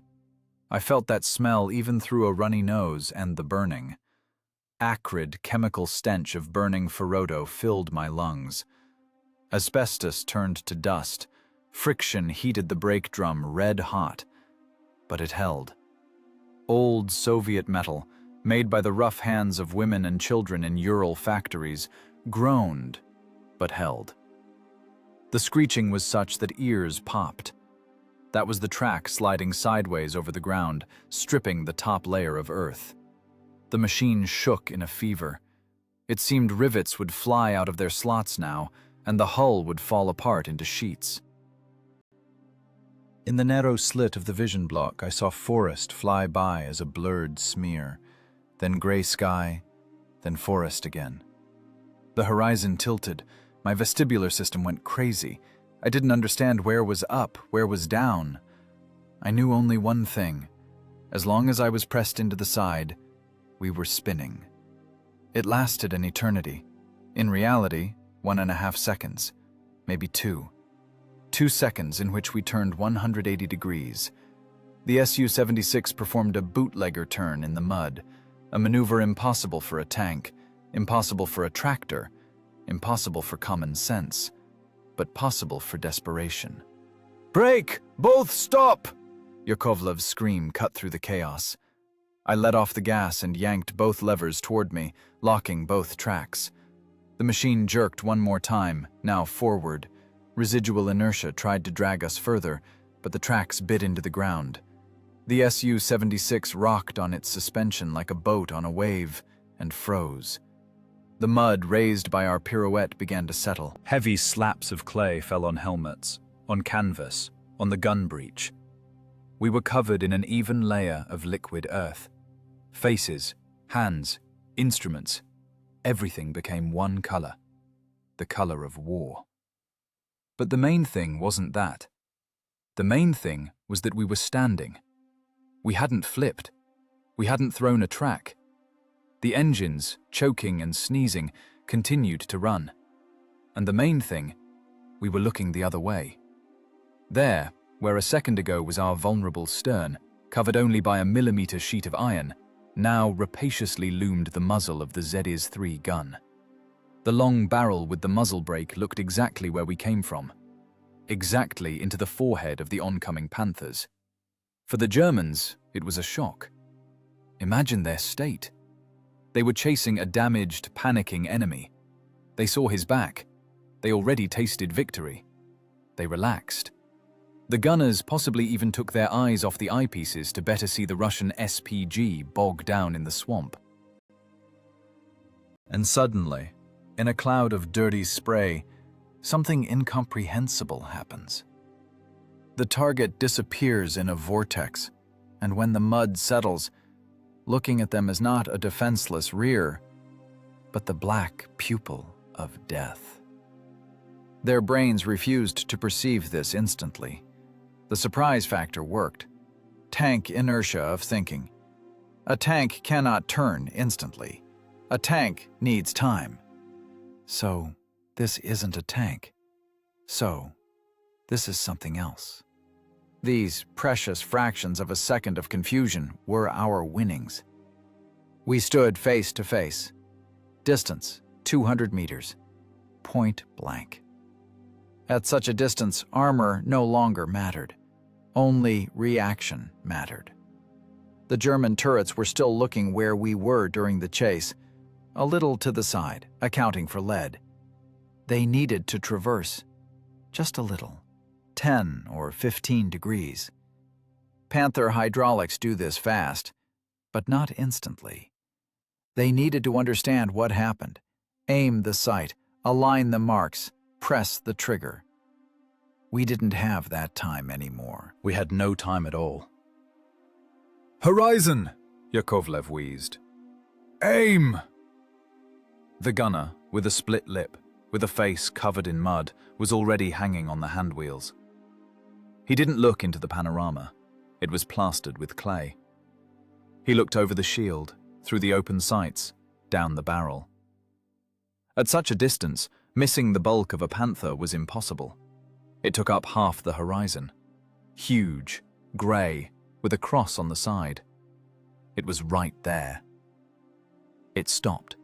Speaker 1: I felt that smell even through a runny nose and the burning. Acrid chemical stench of burning Ferodo filled my lungs. Asbestos turned to dust. Friction heated the brake drum red hot. But it held. Old Soviet metal, made by the rough hands of women and children in Ural factories, groaned, but held. The screeching was such that ears popped. That was the track sliding sideways over the ground, stripping the top layer of earth. The machine shook in a fever. It seemed rivets would fly out of their slots now, and the hull would fall apart into sheets. In the narrow slit of the vision block, I saw forest fly by as a blurred smear, then gray sky, then forest again. The horizon tilted. My vestibular system went crazy. I didn't understand where was up, where was down. I knew only one thing. As long as I was pressed into the side, we were spinning. It lasted an eternity. In reality, 1.5 seconds, maybe 2. 2 seconds in which we turned 180 degrees. The Su-76 performed a bootlegger turn in the mud, a maneuver impossible for a tank, impossible for a tractor, impossible for common sense, but possible for desperation. "Brake! Both stop!" Yakovlev's scream cut through the chaos. I let off the gas and yanked both levers toward me, locking both tracks. The machine jerked one more time, now forward. Residual inertia tried to drag us further, but the tracks bit into the ground. The Su-76 rocked on its suspension like a boat on a wave and froze. The mud raised by our pirouette began to settle. Heavy slaps of clay fell on helmets, on canvas, on the gun breech. We were covered in an even layer of liquid earth. Faces, hands, instruments, everything became one color, the color of war. But the main thing wasn't that. The main thing was that we were standing. We hadn't flipped. We hadn't thrown a track. The engines, choking and sneezing, continued to run. And the main thing, we were looking the other way. There, where a second ago was our vulnerable stern, covered only by a millimeter sheet of iron, now rapaciously loomed the muzzle of the ZIS-3 gun. The long barrel with the muzzle brake looked exactly where we came from. Exactly into the forehead of the oncoming Panthers. For the Germans, it was a shock. Imagine their state. They were chasing a damaged, panicking enemy. They saw his back. They already tasted victory. They relaxed. The gunners possibly even took their eyes off the eyepieces to better see the Russian SPG bog down in the swamp. And suddenly, in a cloud of dirty spray, something incomprehensible happens. The target disappears in a vortex, and when the mud settles, looking at them is not a defenseless rear, but the black pupil of death. Their brains refused to perceive this instantly. The surprise factor worked. Tank inertia of thinking. A tank cannot turn instantly. A tank needs time. So, this isn't a tank. So, this is something else. These precious fractions of a second of confusion were our winnings. We stood face to face. Distance, 200 meters. Point blank. At such a distance, armor no longer mattered. Only reaction mattered. The German turrets were still looking where we were during the chase, a little to the side, accounting for lead. They needed to traverse, just a little, 10 or 15 degrees. Panther hydraulics do this fast, but not instantly. They needed to understand what happened, aim the sight, align the marks, press the trigger. We didn't have that time anymore. We had no time at all. "Horizon!" Yakovlev wheezed. "Aim!" The gunner, with a split lip, with a face covered in mud, was already hanging on the hand wheels. He didn't look into the panorama. It was plastered with clay. He looked over the shield, through the open sights, down the barrel. At such a distance,
Speaker 2: Missing the bulk of a panther was impossible. It took up half the horizon. Huge, grey, with a cross on the side. It was right there. It stopped.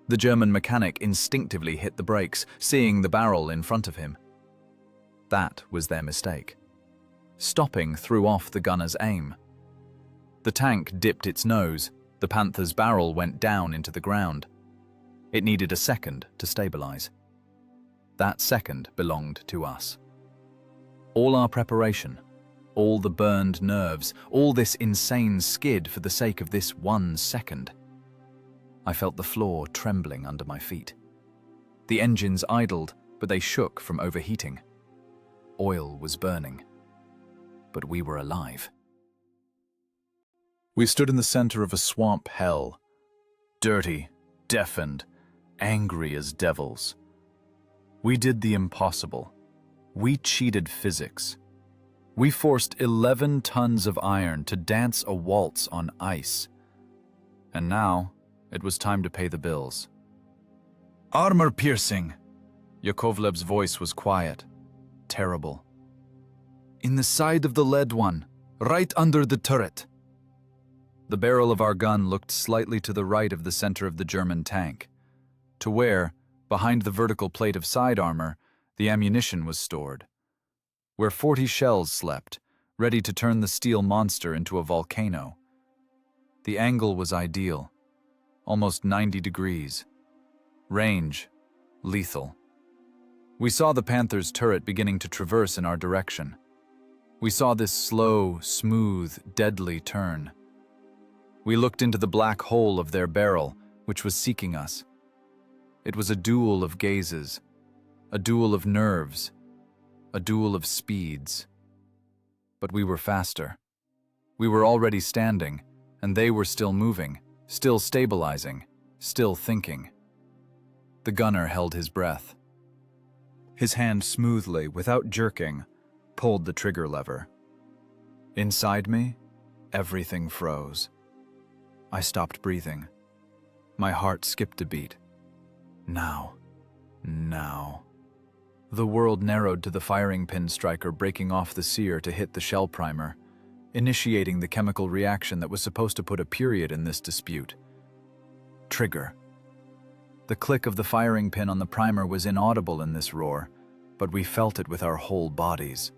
Speaker 2: The German mechanic instinctively hit the brakes, seeing the barrel in front of him. That was their mistake. Stopping threw off the gunner's aim. The tank dipped its nose. The Panther's barrel went down into the ground. It needed a second to stabilize. That second belonged to us. All our preparation, all the burned nerves, all this insane skid for the sake of this 1 second. I felt the floor trembling under my feet. The engines idled, but they shook from overheating. Oil was burning. But we were alive. We stood in the center of a swamp hell. Dirty, deafened, angry as devils. We did the impossible. We cheated physics. We forced 11 tons of iron to dance a waltz on ice. And now, it was time to pay the bills. Armor-piercing! Yakovlev's voice was quiet, terrible. In the side of the lead one, right under the turret. The barrel of our gun looked slightly to the right of the center of the German tank, to where, behind the vertical plate of side armor, the ammunition was stored. Where 40 shells slept, ready to turn the steel monster into a volcano. The angle was ideal. Almost 90 degrees. Range, lethal. We saw the Panther's turret beginning to traverse in our direction. We saw this slow, smooth, deadly turn. We looked into the black hole of their barrel, which was seeking us. It was a duel of gazes, a duel of nerves, a duel of speeds. But we were faster. We were already standing, and they were still moving. Still stabilizing, still thinking. The gunner held his breath. His hand smoothly, without jerking, pulled the trigger lever. Inside me, everything froze. I stopped breathing. My heart skipped a beat. Now. The world narrowed to the firing pin striker breaking off the sear to hit the shell primer, initiating the chemical reaction that was supposed to put a period in this dispute. Trigger. The click of the firing pin on the primer was inaudible in this roar, but we felt it with our whole bodies.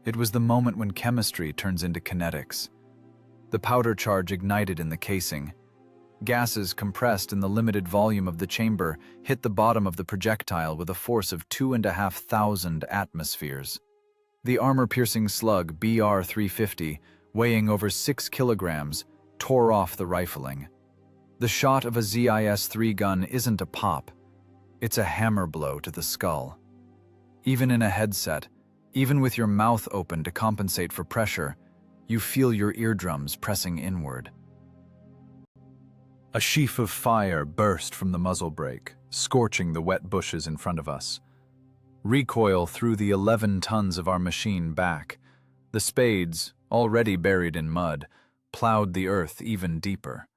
Speaker 2: It was the moment when chemistry turns into kinetics. The powder charge ignited in the casing. Gases compressed in the limited volume of the chamber hit the bottom of the projectile with a force of 2,500 atmospheres. The armor-piercing slug BR-350, weighing over 6 kilograms, tore off the rifling. The shot of a ZIS-3 gun isn't a pop. It's a hammer blow to the skull. Even in a headset, even with your mouth open to compensate for pressure, you feel your eardrums pressing inward. A sheaf of fire burst from the muzzle brake, scorching the wet bushes in front of us. Recoil threw the 11 tons of our machine back. The spades, already buried in mud, plowed the earth even deeper.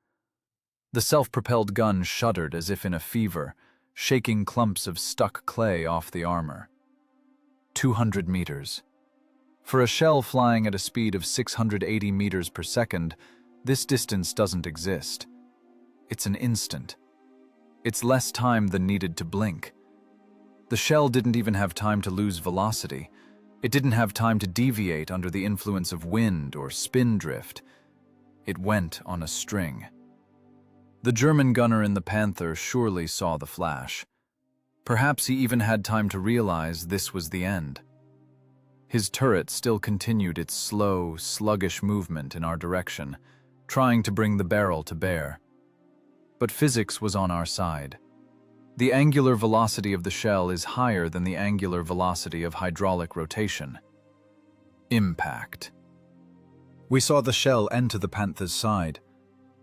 Speaker 2: The self-propelled gun shuddered as if in a fever, shaking clumps of stuck clay off the armor. 200 meters. For a shell flying at a speed of 680 meters per second, this distance doesn't exist. It's an instant. It's less time than needed to blink. The shell didn't even have time to lose velocity. It didn't have time to deviate under the influence of wind or spin drift. It went on a string. The German gunner in the Panther surely saw the flash. Perhaps he even had time to realize this was the end. His turret still continued its slow, sluggish movement in our direction, trying to bring the barrel to bear. But physics was on our side. The angular velocity of the shell is higher than the angular velocity of hydraulic rotation. Impact. We saw the shell enter the Panther's side,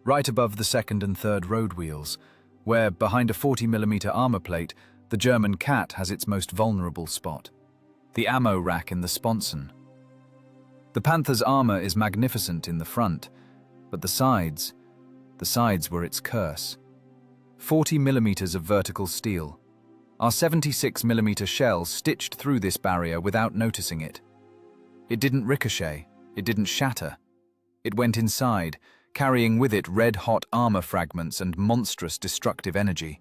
Speaker 2: right above the second and third road wheels, where, behind a 40mm armor plate, the German cat has its most vulnerable spot, the ammo rack in the sponson. The Panther's armor is magnificent in the front, but the sides were its curse. 40mm of vertical steel, Our 76mm shell stitched through this barrier without noticing it. It didn't ricochet, it didn't shatter. It went inside, carrying with it red-hot armor fragments and monstrous destructive energy.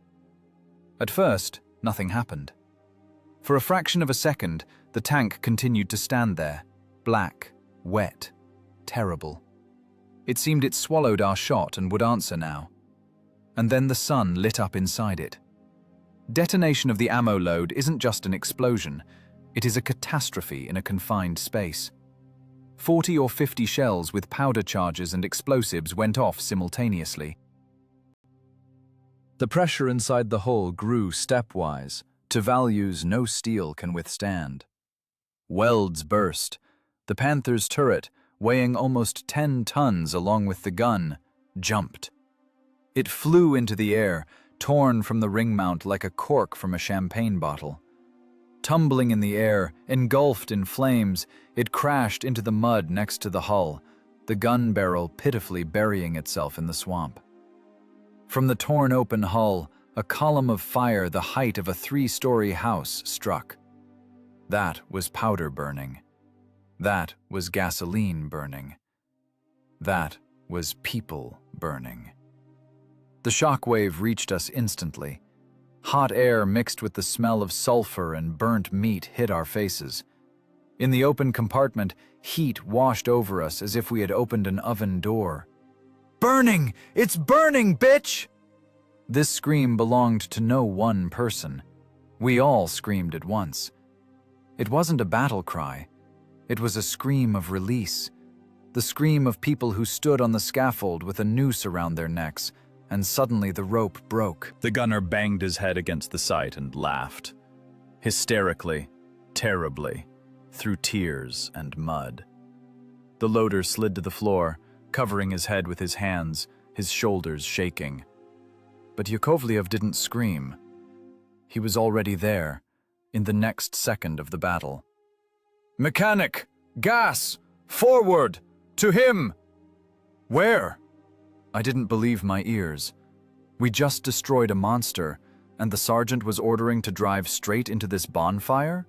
Speaker 2: At first, nothing happened. For a fraction of a second, the tank continued to stand there, black, wet, terrible. It seemed it swallowed our shot and would answer now. And then the sun lit up inside it. Detonation of the ammo load isn't just an explosion, it is a catastrophe in a confined space. 40 or 50 shells with powder charges and explosives went off simultaneously. The pressure inside the hull grew stepwise, to values no steel can withstand. Welds burst. The Panther's turret, weighing almost 10 tons along with the gun, jumped. It flew into the air, torn from the ring mount like a cork from a champagne bottle. Tumbling in the air, engulfed in flames, it crashed into the mud next to the hull, the gun barrel pitifully burying itself in the swamp. From the torn open hull, a column of fire the height of a 3-story house struck. That was powder burning. That was gasoline burning. That was people burning. The shockwave reached us instantly. Hot air mixed with the smell of sulfur and burnt meat hit our faces. In the open compartment, heat washed over us as if we had opened an oven door. "Burning! It's burning, bitch!" This scream belonged to no one person. We all screamed at once. It wasn't a battle cry. It was a scream of release. The scream of people who stood on the scaffold with a noose around their necks, and suddenly the rope broke.
Speaker 1: The gunner banged his head against the sight and laughed. Hysterically, terribly, through tears and mud. The loader slid to the floor, covering his head with his hands, his shoulders shaking. But Yakovlev didn't scream. He was already there, in the next second of the battle. "Mechanic! Gas! Forward! To him!" "Where?" I didn't believe my ears. We just destroyed a monster, and the sergeant was ordering to drive straight into this bonfire?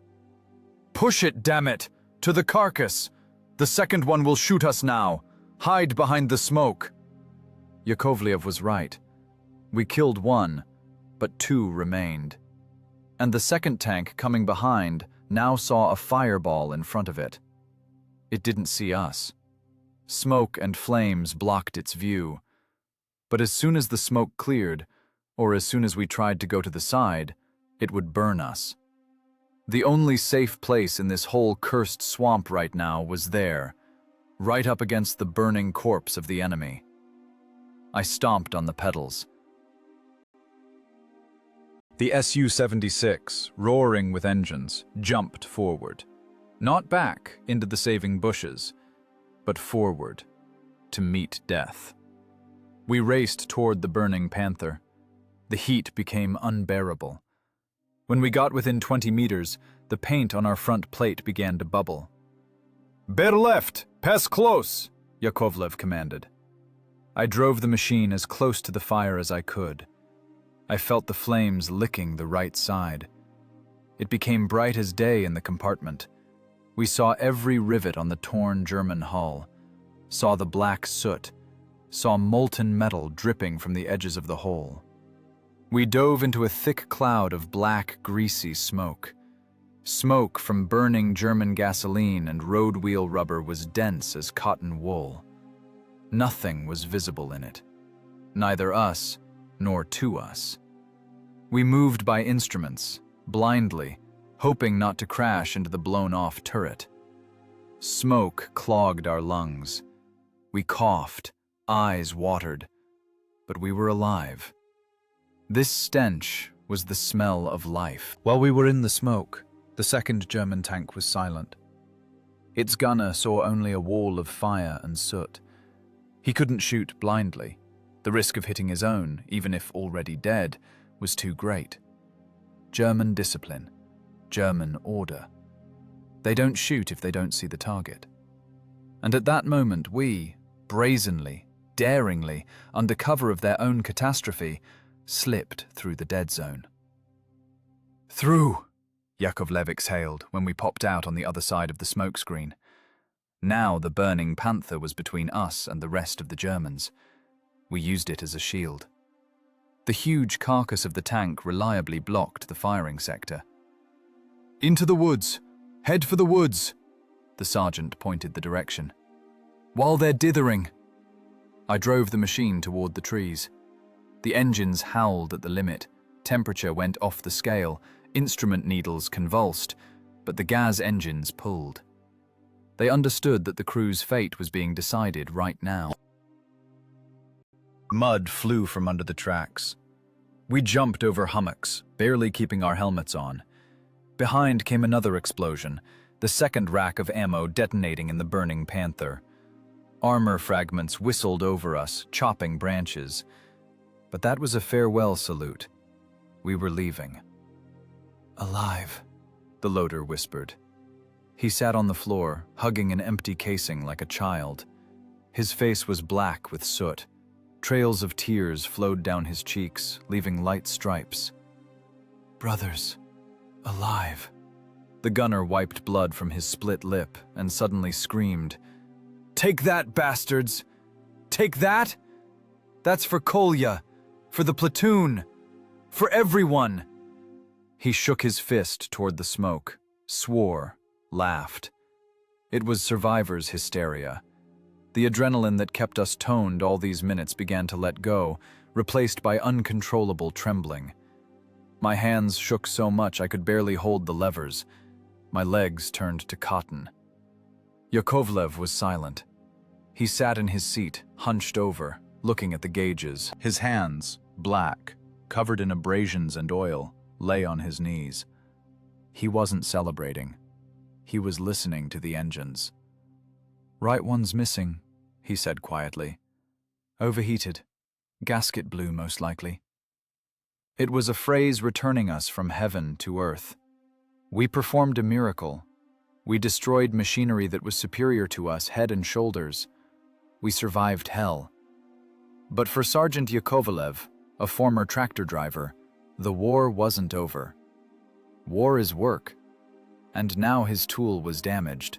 Speaker 1: "Push it, damn it! To the carcass! The second one will shoot us now! Hide behind the smoke!" Yakovlev was right. We killed one, but 2 remained. And the second tank coming behind now saw a fireball in front of it. It didn't see us. Smoke and flames blocked its view. But as soon as the smoke cleared, or as soon as we tried to go to the side, it would burn us. The only safe place in this whole cursed swamp right now was there, right up against the burning corpse of the enemy. I stomped on the pedals. The Su-76, roaring with engines, jumped forward. Not back into the saving bushes, but forward, to meet death. We raced toward the burning Panther. The heat became unbearable. When we got within 20 meters, the paint on our front plate began to bubble. "Bear left! Pass close!" Yakovlev commanded. I drove the machine as close to the fire as I could. I felt the flames licking the right side. It became bright as day in the compartment. We saw every rivet on the torn German hull, saw the black soot, saw molten metal dripping from the edges of the hole. We dove into a thick cloud of black, greasy smoke. Smoke from burning German gasoline and road wheel rubber was dense as cotton wool. Nothing was visible in it, neither us nor to us. We moved by instruments, blindly, hoping not to crash into the blown-off turret. Smoke clogged our lungs. We coughed, eyes watered, but we were alive. This stench was the smell of life. While we were in the smoke, the second German tank was silent. Its gunner saw only a wall of fire and soot. He couldn't shoot blindly. The risk of hitting his own, even if already dead, was too great. German discipline, German order. They don't shoot if they don't see the target. And at that moment we, brazenly, daringly, under cover of their own catastrophe, slipped through the dead zone.
Speaker 2: Through, Yakovlev exhaled when we popped out on the other side of the smokescreen. Now the burning Panther was between us and the rest of the Germans. We used it as a shield. The huge carcass of the tank reliably blocked the firing sector. Into the woods! Head for the woods! The sergeant pointed the direction. While they're dithering! I drove the machine toward the trees. The engines howled at the limit. Temperature went off the scale. Instrument needles convulsed, but the gas engines pulled. They understood that the crew's fate was being decided right now. Mud flew from under the tracks. We jumped over hummocks, barely keeping our helmets on. Behind came another explosion, the second rack of ammo detonating in the burning Panther. Armor fragments whistled over us, chopping branches. But that was a farewell salute. We were leaving. Alive, the loader whispered. He sat on the floor, hugging an empty casing like a child. His face was black with soot. Trails of tears flowed down his cheeks, leaving light stripes. Brothers, alive. The gunner wiped blood from his split lip and suddenly screamed, "Take that, bastards! Take that! That's for Kolya, for the platoon, for everyone!" He shook his fist toward the smoke, swore, laughed. It was survivors' hysteria. The adrenaline that kept us toned all these minutes began to let go, replaced by uncontrollable trembling. My hands shook so much I could barely hold the levers. My legs turned to cotton. Yakovlev was silent. He sat in his seat, hunched over, looking at the gauges. His hands, black, covered in abrasions and oil, lay on his knees. He wasn't celebrating. He was listening to the engines. "Right one's missing," he said quietly. "Overheated. Gasket blew, most likely." It was a phrase returning us from heaven to earth. We performed a miracle. We destroyed machinery that was superior to us head and shoulders. We survived hell. But for Sergeant Yakovlev, a former tractor driver, the war wasn't over. War is work, and now his tool was damaged.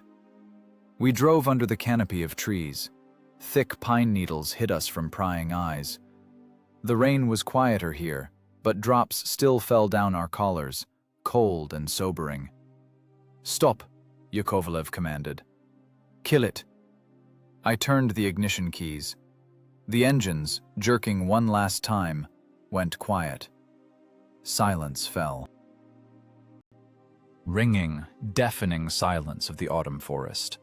Speaker 2: We drove under the canopy of trees. Thick pine needles hid us from prying eyes. The rain was quieter here, but drops still fell down our collars, cold and sobering. "Stop," Yakovlev commanded. "Kill it." I turned the ignition keys. The engines, jerking one last time, went quiet. Silence fell. Ringing, deafening silence of the autumn forest,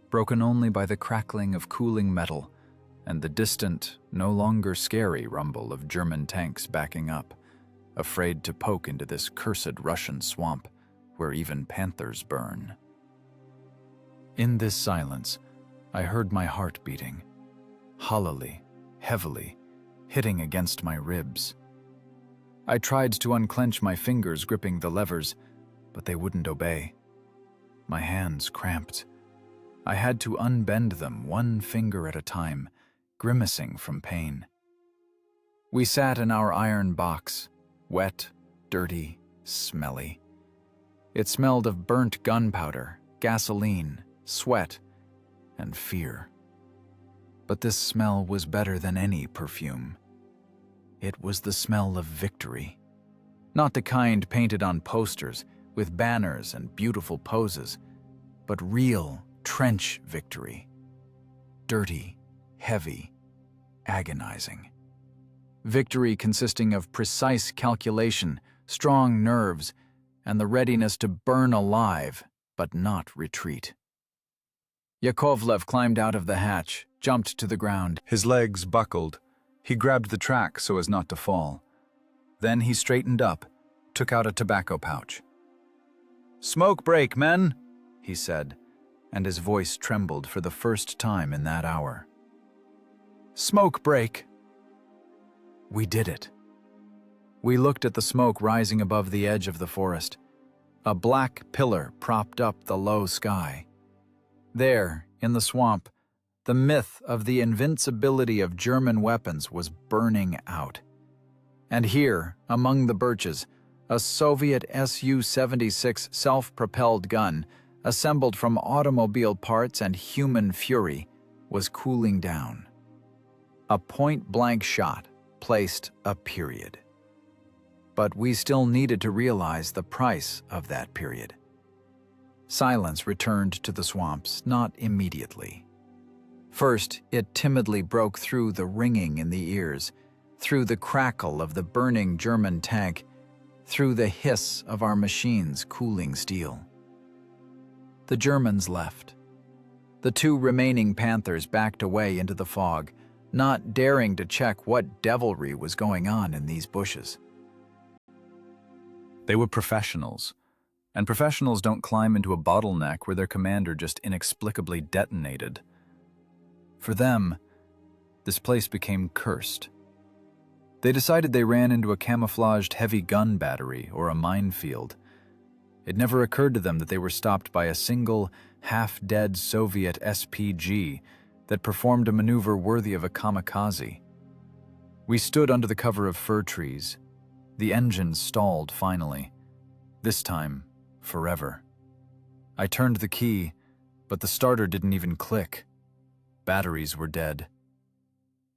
Speaker 2: broken only by the crackling of cooling metal and the distant, no longer scary rumble of German tanks backing up, afraid to poke into this cursed Russian swamp where even panthers burn. In this silence, I heard my heart beating, hollowly, heavily, hitting against my ribs. I tried to unclench my fingers gripping the levers, but they wouldn't obey. My hands cramped. I had to unbend them one finger at a time, grimacing from pain. We sat in our iron box, wet, dirty, smelly. It smelled of burnt gunpowder, gasoline, sweat, and fear. But this smell was better than any perfume. It was the smell of victory. Not the kind painted on posters with banners and beautiful poses, but real trench victory. Dirty, heavy, agonizing. Victory consisting of precise calculation, strong nerves, and the readiness to burn alive, but not retreat. Yakovlev climbed out of the hatch, jumped to the ground. His legs buckled. He grabbed the track so as not to fall. Then he straightened up, took out a tobacco pouch. "Smoke break, men," he said, and his voice trembled for the first time in that hour. "Smoke break." We did it. We looked at the smoke rising above the edge of the forest. A black pillar propped up the low sky. There, in the swamp, the myth of the invincibility of German weapons was burning out. And here, among the birches, A Soviet Su-76 self-propelled gun, assembled from automobile parts and human fury, was cooling down. A point-blank shot placed a period. But we still needed to realize the price of that period. Silence returned to the swamps, not immediately. First, it timidly broke through the ringing in the ears, through the crackle of the burning German tank, through the hiss of our machines cooling steel. The Germans left. The two remaining Panthers backed away into the fog, not daring to check what devilry was going on in these bushes.
Speaker 1: They were professionals, and professionals don't climb into a bottleneck where their commander just inexplicably detonated. For them, this place became cursed. They decided they ran into a camouflaged heavy gun battery or a minefield. It never occurred to them that they were stopped by a single, half-dead Soviet SPG that performed a maneuver worthy of a kamikaze. We stood under the cover of fir trees. The engine stalled finally. This time, forever. I turned the key, but the starter didn't even click. Batteries were dead.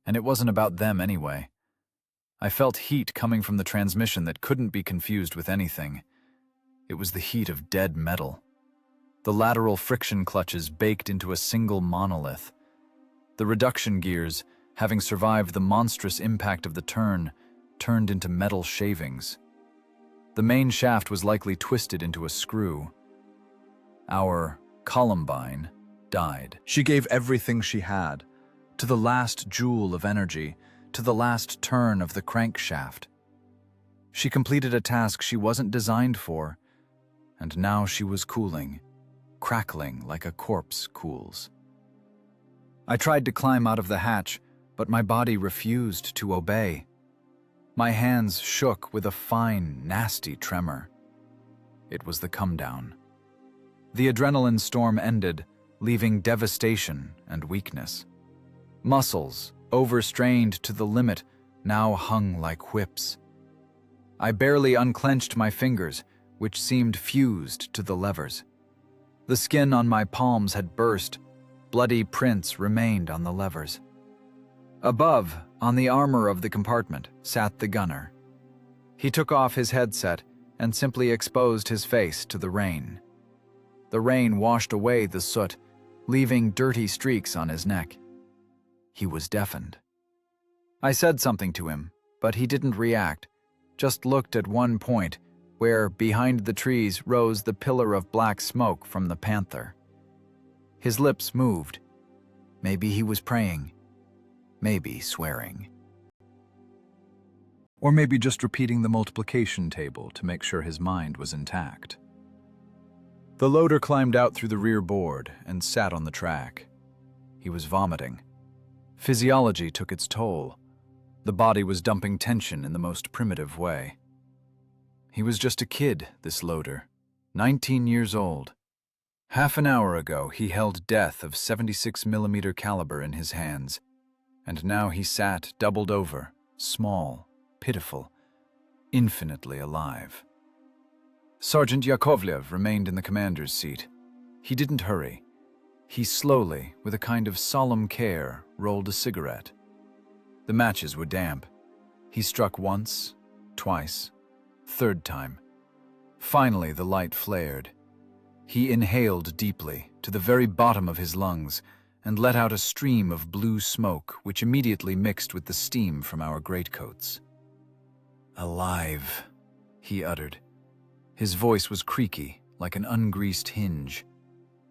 Speaker 1: And it wasn't about them anyway. I felt heat coming from the transmission that couldn't be confused with anything. It was the heat of dead metal. The lateral friction clutches baked into a single monolith. The reduction gears, having survived the monstrous impact of the turn, turned into metal shavings. The main shaft was likely twisted into a screw. Our Columbine died. She gave everything she had, to the last joule of energy, to the last turn of the crankshaft. She completed a task she wasn't designed for, and now she was cooling, crackling like a corpse cools. I tried to climb out of the hatch, but my body refused to obey. My hands shook with a fine, nasty tremor. It was the come-down. The adrenaline storm ended, leaving devastation and weakness. Muscles, overstrained to the limit, now hung like whips. I barely unclenched my fingers, which seemed fused to the levers. The skin on my palms had burst. Bloody prints remained on the levers. Above, on the armor of the compartment, sat the gunner. He took off his headset and simply exposed his face to the rain. The rain washed away the soot, leaving dirty streaks on his neck. He was deafened. I said something to him, but he didn't react, just looked at one point, where behind the trees rose the pillar of black smoke from the Panther. His lips moved. Maybe he was praying. Maybe swearing. Or maybe just repeating the multiplication table to make sure his mind was intact. The loader climbed out through the rear board and sat on the track. He was vomiting. Physiology took its toll. The body was dumping tension in the most primitive way. He was just a kid, this loader, 19 years old. Half an hour ago, he held death of 76mm caliber in his hands, and now he sat doubled over, small, pitiful, infinitely alive. Sergeant Yakovlev remained in the commander's seat. He didn't hurry. He slowly, with a kind of solemn care, rolled a cigarette. The matches were damp. He struck once, twice, third time. Finally, the light flared. He inhaled deeply, to the very bottom of his lungs, and let out a stream of blue smoke which immediately mixed with the steam from our greatcoats. "Alive," he uttered. His voice was creaky, like an ungreased hinge.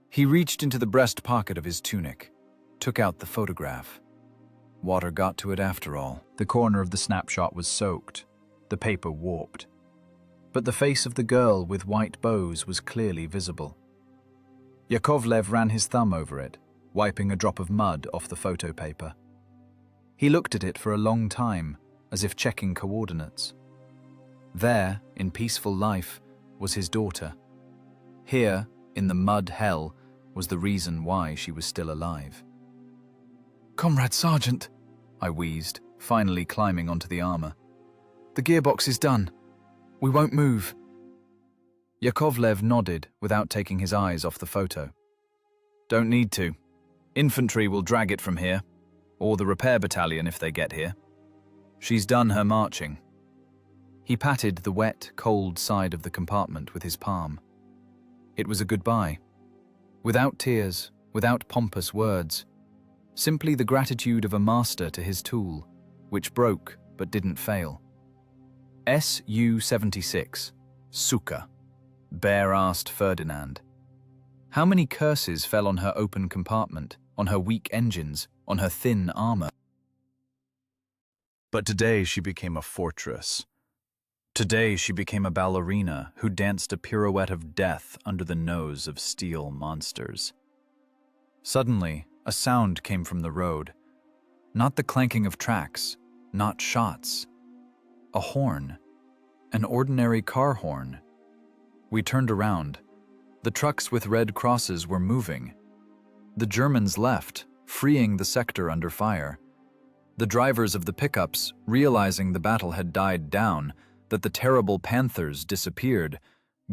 Speaker 1: He reached into the breast pocket of his tunic, took out the photograph. Water got to it after all. The corner of the snapshot was soaked, the paper warped. But the face of the girl with white bows was clearly visible. Yakovlev ran his thumb over it, wiping a drop of mud off the photo paper. He looked at it for a long time, as if checking coordinates. There, in peaceful life, was his daughter. Here, in the mud hell, was the reason why she was still alive. "Comrade Sergeant," I wheezed, finally climbing onto the armor. "The gearbox is done." We won't move. Yakovlev nodded without taking his eyes off the photo. Don't need to. Infantry will drag it from here, or the repair battalion if they get here. She's done her marching. He patted the wet, cold side of the compartment with his palm. It was a goodbye. Without tears, without pompous words. Simply the gratitude of a master to his tool, which broke but didn't fail. Su-76, Suka, bare-assed Ferdinand. How many curses fell on her open compartment, on her weak engines, on her thin armor?
Speaker 2: But today she became a fortress. Today she became a ballerina who danced a pirouette of death under the nose of steel monsters. Suddenly, a sound came from the road. Not the clanking of tracks, not shots. A horn. An ordinary car horn. We turned around. The trucks with red crosses were moving. The Germans left, freeing the sector under fire. The drivers of the pickups, realizing the battle had died down, that the terrible Panthers disappeared,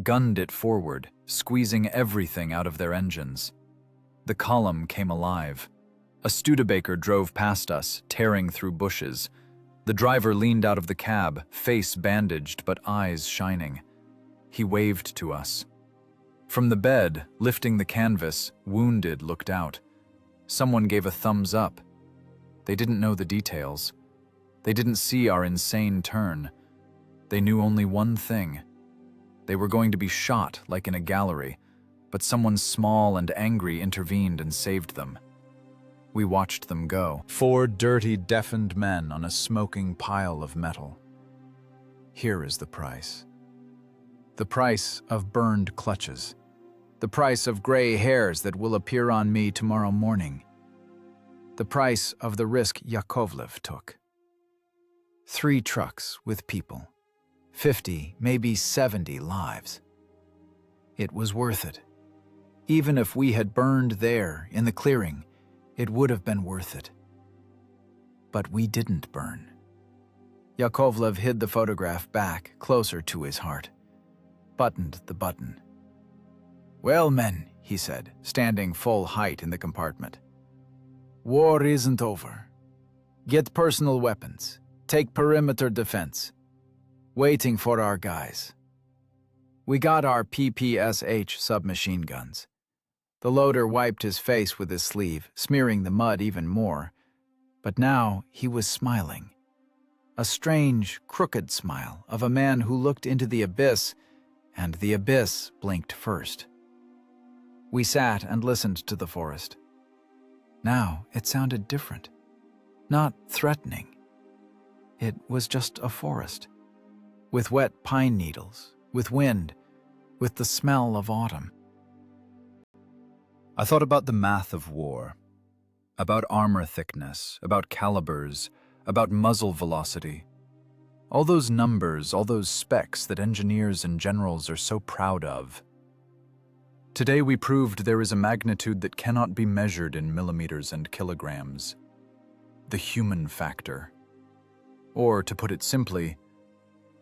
Speaker 2: gunned it forward, squeezing everything out of their engines. The column came alive. A Studebaker drove past us, tearing through bushes. The driver leaned out of the cab, face bandaged but eyes shining. He waved to us. From the bed, lifting the canvas, wounded looked out. Someone gave a thumbs up. They didn't know the details. They didn't see our insane turn. They knew only one thing. They were going to be shot like in a gallery, but someone small and angry intervened and saved them. We watched them go. 4 dirty, deafened men on a smoking pile of metal. Here is the price. The price of burned clutches. The price of gray hairs that will appear on me tomorrow morning. The price of the risk Yakovlev took. 3 trucks with people. 50, maybe 70 lives. It was worth it. Even if we had burned there, in the clearing, it would have been worth it. But we didn't burn. Yakovlev hid the photograph back, closer to his heart. Buttoned the button. "Well, men," he said, standing full height in the compartment. "War isn't over. Get personal weapons. Take perimeter defense. Waiting for our guys. We got our PPSH submachine guns." The loader wiped his face with his sleeve, smearing the mud even more. But now he was smiling. A strange, crooked smile of a man who looked into the abyss, and the abyss blinked first. We sat and listened to the forest. Now it sounded different. Not threatening. It was just a forest. With wet pine needles, with wind, with the smell of autumn. I thought about the math of war, about armor thickness, about calibers, about muzzle velocity. All those numbers, all those specs that engineers and generals are so proud of. Today we proved there is a magnitude that cannot be measured in millimeters and kilograms. The human factor. Or, to put it simply,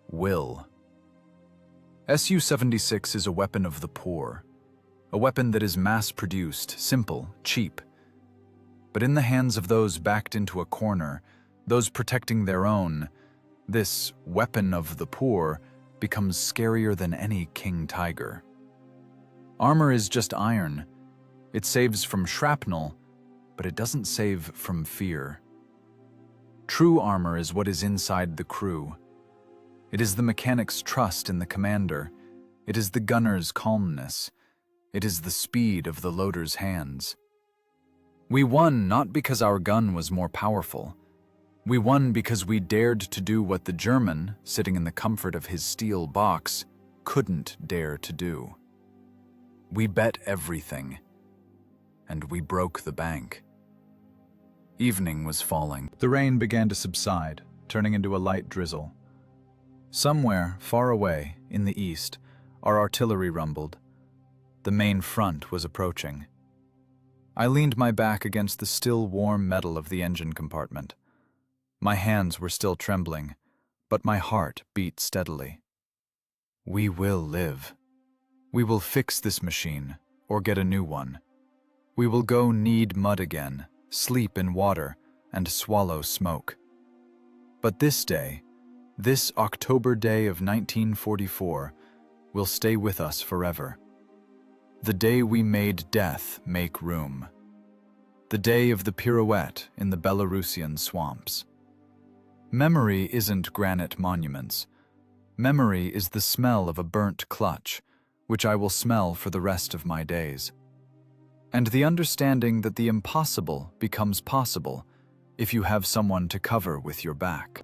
Speaker 2: will. Su-76 is a weapon of the poor. A weapon that is mass-produced, simple, cheap. But in the hands of those backed into a corner, those protecting their own, this weapon of the poor becomes scarier than any king tiger. Armor is just iron. It saves from shrapnel, but it doesn't save from fear. True armor is what is inside the crew. It is the mechanic's trust in the commander. It is the gunner's calmness. It is the speed of the loader's hands. We won not because our gun was more powerful. We won because we dared to do what the German, sitting in the comfort of his steel box, couldn't dare to do. We bet everything, and we broke the bank. Evening was falling. The rain began to subside, turning into a light drizzle. Somewhere, far away, in the east, our artillery rumbled. The main front was approaching. I leaned my back against the still warm metal of the engine compartment. My hands were still trembling, but my heart beat steadily.
Speaker 1: We will live. We will fix this machine, or get a new one. We will go knead mud again, sleep in water, and swallow smoke. But this day, this October day of 1944, will stay with us forever. The day we made death make room. The day of the pirouette in the Belarusian swamps. Memory isn't granite monuments. Memory is the smell of a burnt clutch, which I will smell for the rest of my days. And the understanding that the impossible becomes possible if you have someone to cover with your back.